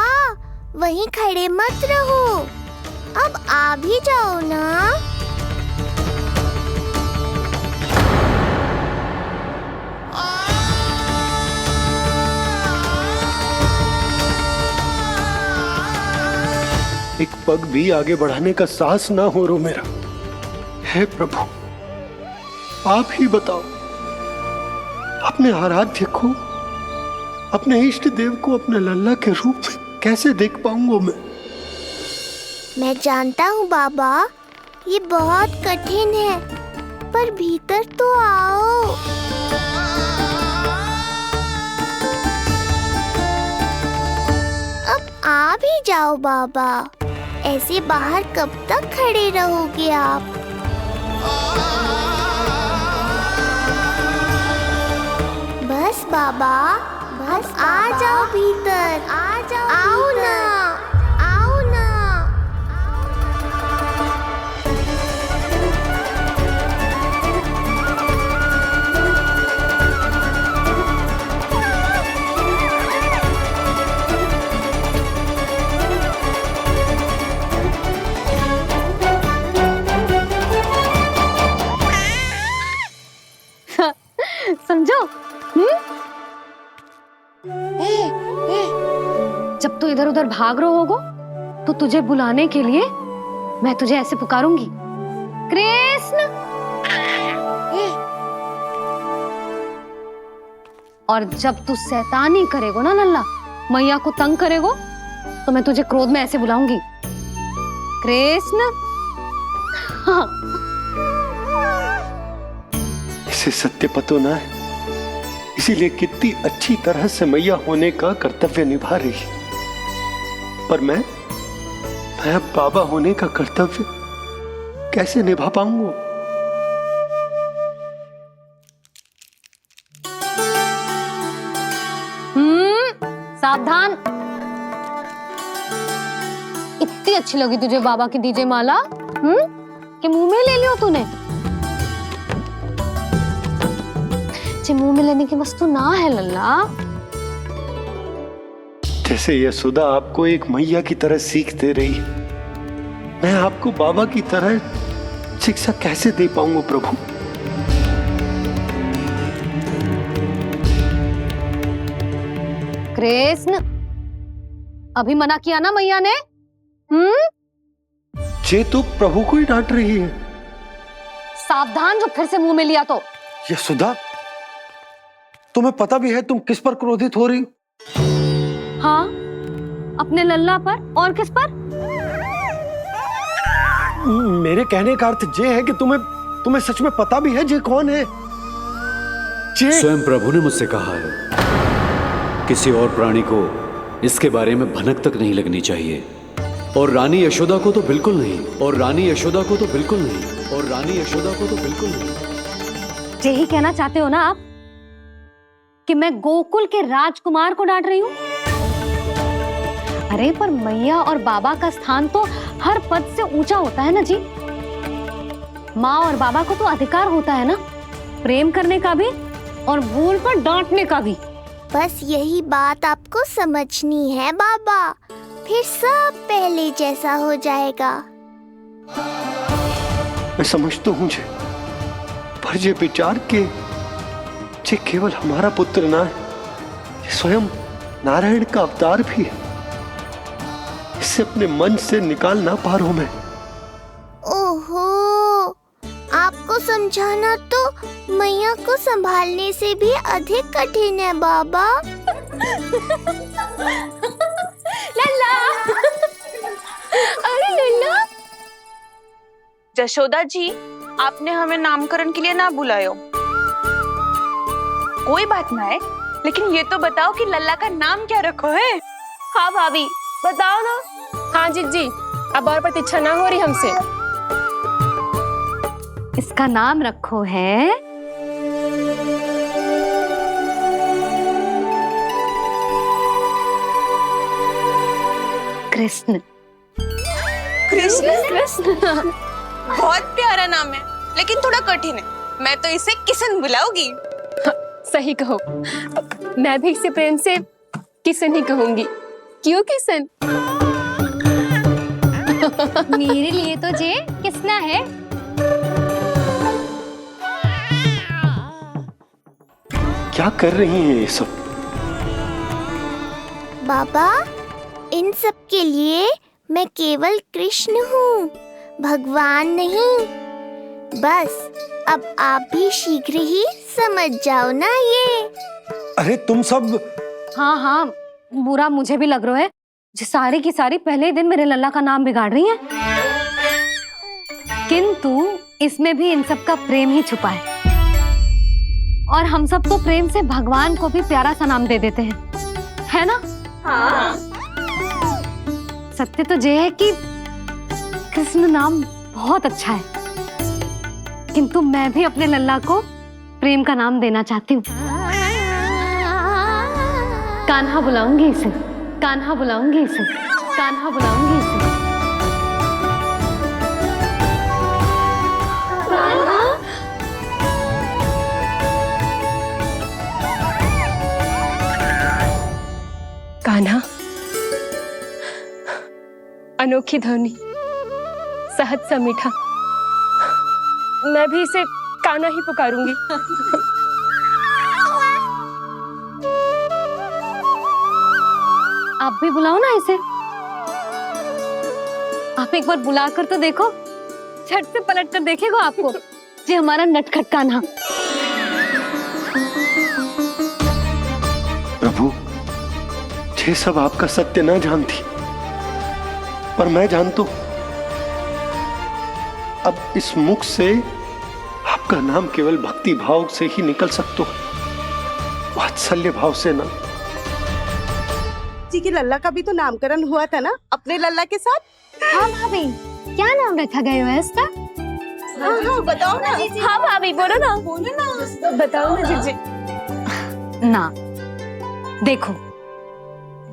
वहीं खड़े मत रहो, अब आ भी जाओ ना। एक पग भी आगे बढ़ाने का साहस ना हो रो मेरा। हे प्रभु, आप ही बताओ, अपने आराध्य को, अपने इष्ट देव को अपने लल्ला के रूप में कैसे देख पाऊंगा मैं जानता हूँ बाबा, ये बहुत कठिन है, पर भीतर तो आओ। अब आ भी जाओ बाबा, ऐसे बाहर कब तक खड़े रहोगे आप? बस बाबा, बस आ जाओ भीतर, आ जाओ, आओ ना, आओ ना। समझो? जब तू इधर उधर भाग रहा होगा तो तुझे बुलाने के लिए मैं तुझे ऐसे पुकारूंगी, कृष्ण। और जब तू शैतानी करेगो ना लल्ला, मैया को तंग करेगो, तो मैं तुझे क्रोध में ऐसे बुलाऊंगी, कृष्ण। हाँ। इसे सत्य पतो ना है, इसीलिए कितनी अच्छी तरह से मैया होने का कर्तव्य निभा रही है, पर मैं अब बाबा होने का कर्तव्य कैसे निभा पाऊंगा? सावधान। इतनी अच्छी लगी तुझे बाबा की दीजे माला, कि मुंह में ले लियो तूने? मुंह में लेने की वस्तु ना है लल्ला। जैसे यशोदा आपको एक मैया की तरह सीख दे रही है, मैं आपको बाबा की तरह शिक्षा कैसे दे पाऊंगा प्रभु? कृष्ण, अभी मना किया ना मैया ने? ये तो प्रभु को ही डांट रही है। सावधान, जो फिर से मुंह में लिया तो। यशोदा, तुम्हें पता भी है तुम किस पर क्रोधित हो रही हो? हाँ, अपने लल्ला पर। और किस पर? मेरे कहने का अर्थ ये है कि तुम्हें सच में पता भी है जे कौन है? स्वयं प्रभु ने मुझसे कहा है, किसी और प्राणी को इसके बारे में भनक तक नहीं लगनी चाहिए, और रानी यशोदा को तो बिल्कुल नहीं, और रानी यशोदा को तो बिल्कुल नहीं, और रानी यशोदा को तो बिल्कुल नहीं। यही कहना चाहते हो ना आप कि मैं गोकुल के राजकुमार को डांट रही हूँ? अरे पर मैया और बाबा का स्थान तो हर पद से ऊंचा होता है ना जी। माँ और बाबा को तो अधिकार होता है ना प्रेम करने का भी और भूल पर डांटने का भी। बस यही बात आपको समझनी है बाबा, फिर सब पहले जैसा हो जाएगा। मैं समझता हूँ जे, पर ये विचार के ये केवल हमारा पुत्र ना है, ये स्वयं नारायण का अवतार भी है। इसे अपने मन से निकाल ना पा रहा हूं मैं। ओहो, आपको समझाना तो मैया को संभालने से भी अधिक कठिन है बाबा। लल्ला, अरे लल्ला। जशोदा जी, आपने हमें नामकरण के लिए ना बुलायो। कोई बात ना है, लेकिन ये तो बताओ कि लल्ला का नाम क्या रखो है। हाँ भाभी, बताओ ना। हाँ जीजी, अब और प्रतीक्षा ना हो रही हमसे। इसका नाम रखो है कृष्ण। कृष्ण? बहुत प्यारा नाम है, लेकिन थोड़ा कठिन है। मैं तो इसे किशन बुलाऊंगी। सही कहो, मैं भी इसे प्रेम से किशन ही कहूंगी। क्यों किशन? मेरे लिए तो जे किसना है। क्या कर रही हैं ये सब? बाबा, इन सब के लिए मैं केवल कृष्ण हूँ, भगवान नहीं। बस अब आप भी शीघ्र ही समझ जाओ ना ये। अरे तुम सब। हाँ हाँ, बुरा मुझे भी लग रहा है, जो सारी की सारी पहले ही दिन मेरे लल्ला का नाम बिगाड़ रही हैं। किंतु इसमें भी इन सब का प्रेम ही छुपा है, और हम सब तो प्रेम से भगवान को भी प्यारा सा नाम दे देते हैं, है ना? हाँ। सत्य तो ये है कि कृष्ण नाम बहुत अच्छा है, किंतु मैं भी अपने लल्ला को प्रेम का नाम देना चाहती हूँ। कान्हा बुलाऊंगी इसे, कान्हा बुलाऊंगी इसे, कान्हा बुलाऊंगी इसे। कान्हा, अनोखी ध्वनि, सहज सा मीठा, मैं भी इसे कान्हा ही पुकारूंगी। आप भी बुलाओ ना इसे। आप एक बार बुलाकर तो देखो, झट से पलट कर देखेगा आपको ये हमारा नटखट कान्हा। प्रभु, ये सब आपका सत्य ना जानती, पर मैं जानता हूं। अब इस मुख से आपका नाम केवल भक्ति भाव से ही निकल सकता है, वात्सल्य भाव से ना। जी की लल्ला का भी तो नामकरण हुआ था ना अपने लल्ला के साथ। हाँ भाभी, क्या नाम रखा गया है इसका? हाँ, बताओ ना। हाँ भाभी, बोलो ना। बताओ ना जीजी। ना, देखो,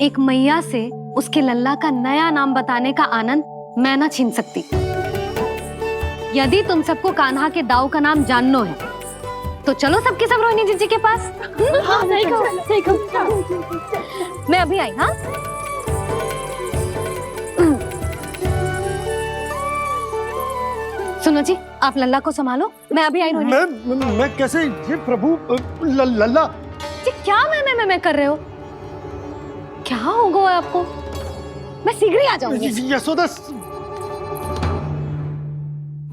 एक मैया से उसके लल्ला का नया नाम बताने का आनंद मैं ना छीन सकती। यदि तुम सबको कान्हा के दाऊ का नाम जानना है तो चलो सबके सब रोहिणी जीजी के पास। हाँ, सही कहो, सही कहो। मैं अभी आई। हाँ, सुनो जी, आप लल्ला को संभालो, मैं अभी आई। मैं कैसे? ये प्रभु, लल्ला जी क्या मैं कर रहे हो? क्या हो गया आपको? मैं शीघ्र ही आ जाऊंगी। यशोदा,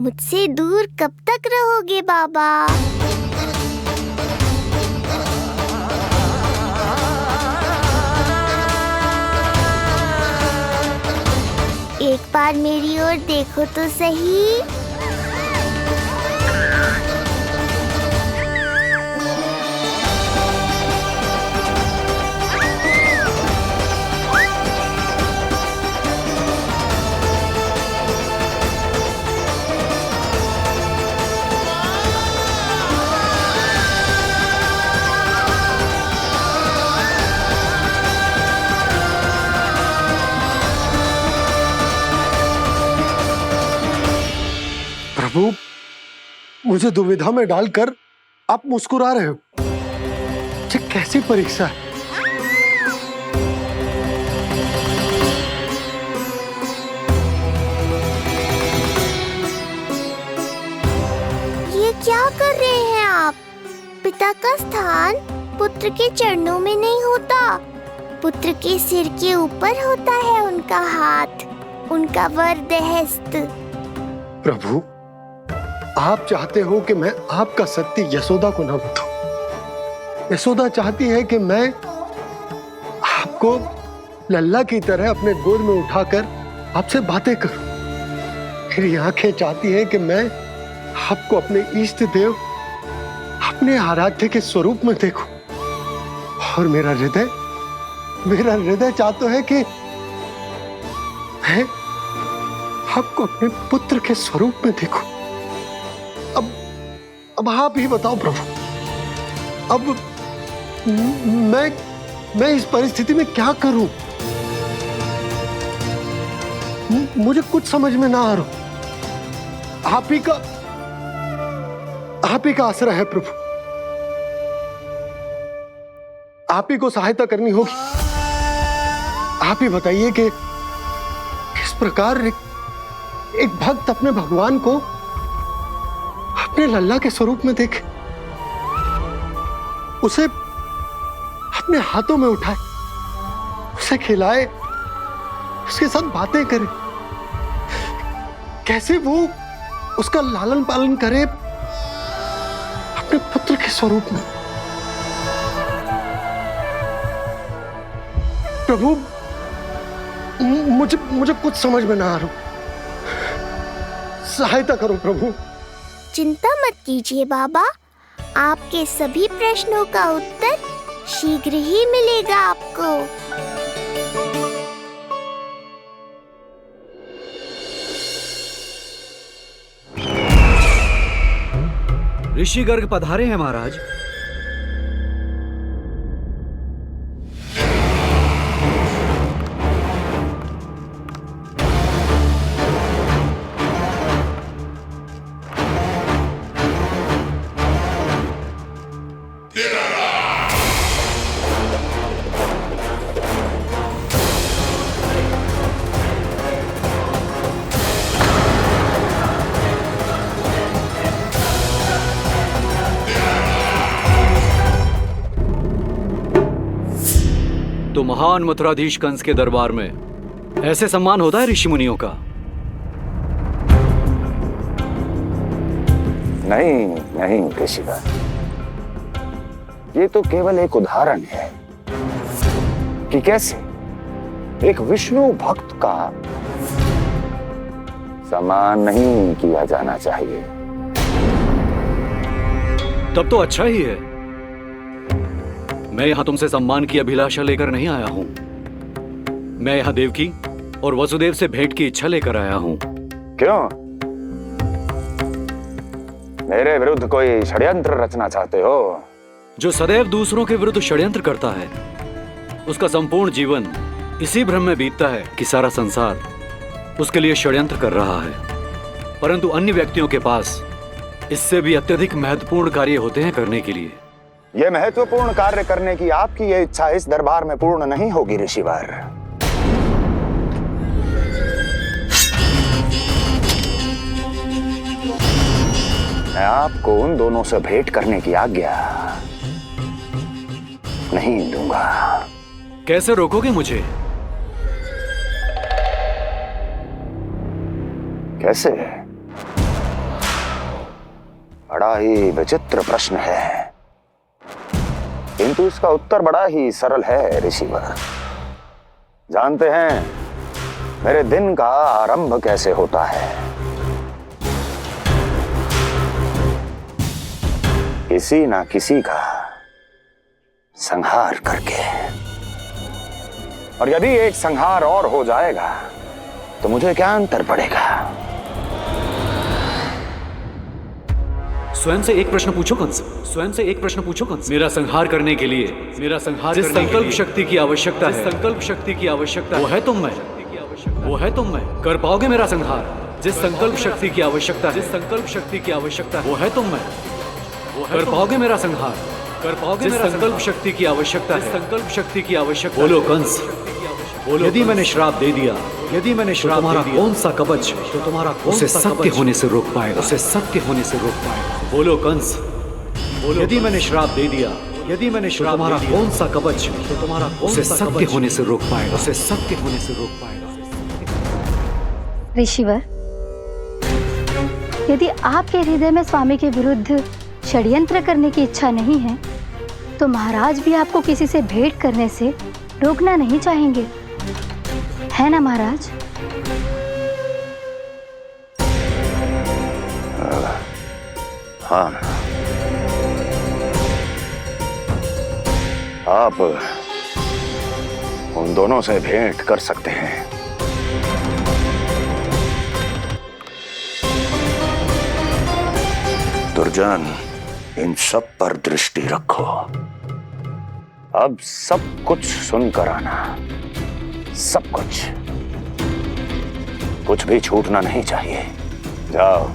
मुझसे दूर कब तक रहोगे बाबा? एक बार मेरी ओर देखो तो सही। प्रभु, मुझे दुविधा में डालकर आप मुस्कुरा रहे हो। ये कैसी परीक्षा है? ये क्या कर रहे हैं आप? पिता का स्थान पुत्र के चरणों में नहीं होता, पुत्र के सिर के ऊपर होता है उनका हाथ, उनका वरदहस्त। प्रभु, आप चाहते हो कि मैं आपका सत्य यशोदा को ना बताऊं। यशोदा चाहती है कि मैं आपको लल्ला की तरह अपने गोद में उठाकर आपसे बातें करूं। मेरी आंखें चाहती हैं कि मैं आपको अपने इष्ट देव, अपने आराध्य के स्वरूप में देखूं। और मेरा हृदय चाहता है कि मैं आपको अपने पुत्र के स्वरूप में देखूं। अब आप ही बताओ प्रभु, अब मैं इस परिस्थिति में क्या करूं? मुझे कुछ समझ में ना आ रहा। आप ही का आसरा है प्रभु। आप ही को सहायता करनी होगी। आप ही बताइए कि किस प्रकार एक भक्त अपने भगवान को अपने लल्ला के स्वरूप में देखे, उसे अपने हाथों में उठाए, उसे खिलाए, उसके साथ बातें करे, कैसे वो उसका लालन पालन करे अपने पुत्र के स्वरूप में। प्रभु, मुझे कुछ समझ में ना आ रहा। सहायता करो प्रभु। चिंता मत कीजिए बाबा, आपके सभी प्रश्नों का उत्तर शीघ्र ही मिलेगा आपको। ऋषि गर्ग पधारे हैं महाराज। तो महान मथुराधीश कंस के दरबार में ऐसे सम्मान होता है ऋषि मुनियों का? नहीं ऋषिवर, ये तो केवल एक उदाहरण है कि कैसे एक विष्णु भक्त का सम्मान नहीं किया जाना चाहिए। तब तो अच्छा ही है। मैं यहां तुमसे सम्मान की अभिलाषा लेकर नहीं आया हूं। मैं यहां देवकी और वसुदेव से भेंट की इच्छा लेकर आया हूं। क्यों? मेरे विरुद्ध कोई षड्यंत्र रचना चाहते हो? जो सदैव दूसरों के विरुद्ध षड्यंत्र करता है, उसका संपूर्ण जीवन इसी भ्रम में बीतता है कि सारा संसार उसके लिए षड्यंत्र कर रहा है। परंतु अन्य व्यक्तियों के पास इससे भी अत्यधिक महत्वपूर्ण कार्य होते हैं करने के लिए। यह महत्वपूर्ण कार्य करने की आपकी यह इच्छा इस दरबार में पूर्ण नहीं होगी ऋषिवर। मैं आपको उन दोनों से भेंट करने की आज्ञा नहीं दूंगा। कैसे रोकोगे मुझे? कैसे? बड़ा ही विचित्र प्रश्न है, किंतु इसका उत्तर बड़ा ही सरल है ऋषिवर। जानते हैं मेरे दिन का आरंभ कैसे होता है? किसी ना किसी का संहार करके। और यदि एक संहार और हो जाएगा तो मुझे क्या अंतर पड़ेगा? स्वयं से एक प्रश्न पूछो कंस। स्वयं से एक प्रश्न पूछो कंस। मेरा संहार करने के लिए, जिस संकल्प शक्ति की आवश्यकता है, संकल्प शक्ति की आवश्यकता वो है तुम मैं कर पाओगे मेरा संहार? जिस संकल्प शक्ति की आवश्यकता, जिस संकल्प शक्ति की आवश्यकता वो है तुम मैं कर पाओगे मेरा संहार? कर पाओगे मेरा संकल्प शक्ति की आवश्यकता है, संकल्प शक्ति की आवश्यकता। बोलो कंस, बोलो। यदि मैंने श्राप दे दिया, यदि मैंने श्राप दे दिया, कौन सा कवच तो तुम्हारा उसे सत्य होने से रोक पाएगा? उसे सत्य होने से रोक पाएगा? बोलो कंस, बोलो। यदि मैंने श्राप दे दिया, यदि मैंने श्राप तुम्हारा कौन सा कवच तो तुम्हारा उसे सत्य होने से रोक पाएगा, उसे सत्य होने से रोक पाएगा। ऋषिवर, यदि आपके हृदय में स्वामी के विरुद्ध षड्यंत्र करने की इच्छा नहीं है तो महाराज भी आपको किसी से भेंट करने से रोकना नहीं चाहेंगे, है ना महाराज? हाँ, आप उन दोनों से भेंट कर सकते हैं। दुर्जन, इन सब पर दृष्टि रखो। अब सब कुछ सुनकर आना, सब कुछ भी छूटना नहीं चाहिए। जाओ।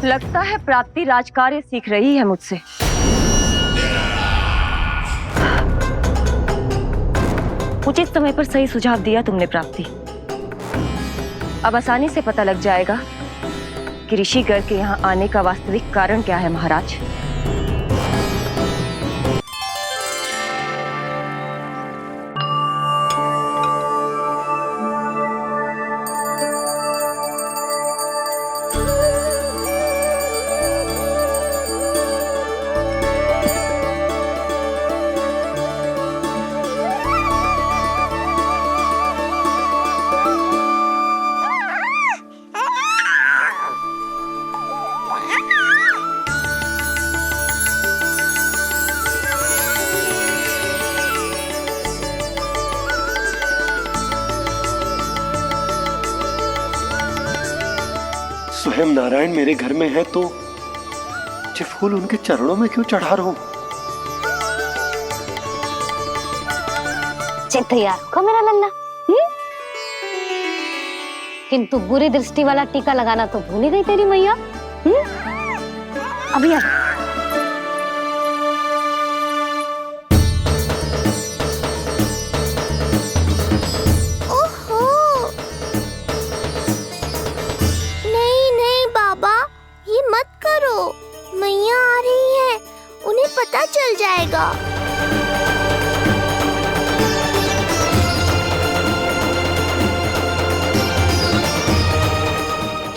लगता है प्राप्ति राजकार्य सीख रही है मुझसे। उचित समय पर सही सुझाव दिया तुमने प्राप्ति। अब आसानी से पता लग जाएगा कि ऋषिगढ़ के यहाँ आने का वास्तविक कारण क्या है महाराज। स्वयं नारायण मेरे घर में है तो ये फूल उनके चरणों में क्यों चढ़ा रहा हूं? तैयार हो मेरा लल्ला? किंतु बुरी दृष्टि वाला टीका लगाना तो भूल ही गई तेरी मैया। अभी मैया आ रही है, उन्हें पता चल जाएगा।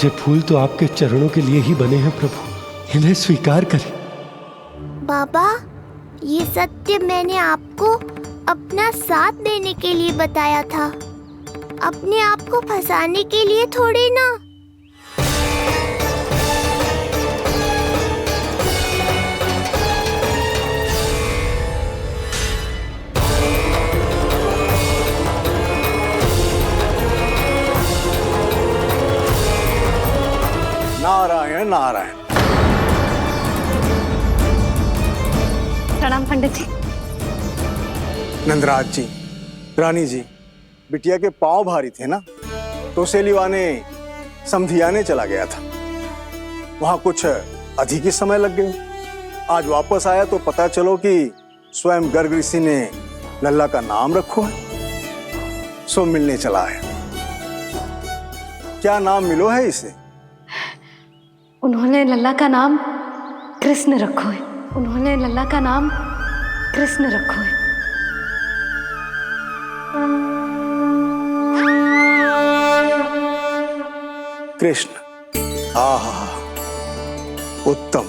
ये फूल तो आपके चरणों के लिए ही बने हैं प्रभु, इन्हें स्वीकार करें। बाबा, ये सत्य मैंने आपको अपना साथ देने के लिए बताया था, अपने आप को फंसाने के लिए थोड़ी ना। नारायण नारायण। प्रणाम पंडित जी। नंदराज जी, रानी जी, बिटिया के पांव भारी थे ना, तो सेलिवाने समधियाने चला गया था, वहां कुछ अधिक ही समय लग गया। आज वापस आया तो पता चलो कि स्वयं गर्ग ऋषि ने लल्ला का नाम रखो है, सो मिलने चला है। क्या नाम मिलो है इसे? उन्होंने लल्ला का नाम कृष्ण रखो है। उन्होंने लल्ला का नाम कृष्ण रखो है। कृष्ण, आहा, उत्तम,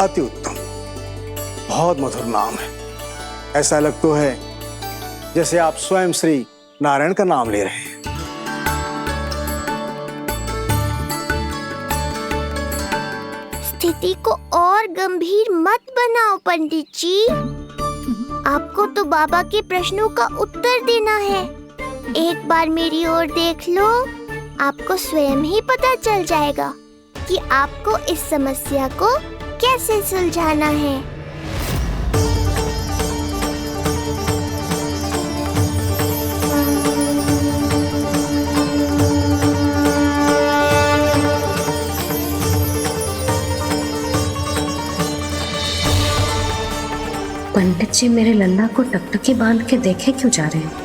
अति उत्तम, बहुत मधुर नाम है। ऐसा लगता है जैसे आप स्वयं श्री नारायण का नाम ले रहे हैं। स्थिति को और गंभीर मत बनाओ पंडित जी, आपको तो बाबा के प्रश्नों का उत्तर देना है। एक बार मेरी ओर देख लो, आपको स्वयं ही पता चल जाएगा कि आपको इस समस्या को कैसे सुलझाना है। पंडित जी मेरे लल्ला को टकटकी बांध के देखे क्यों जा रहे हैं?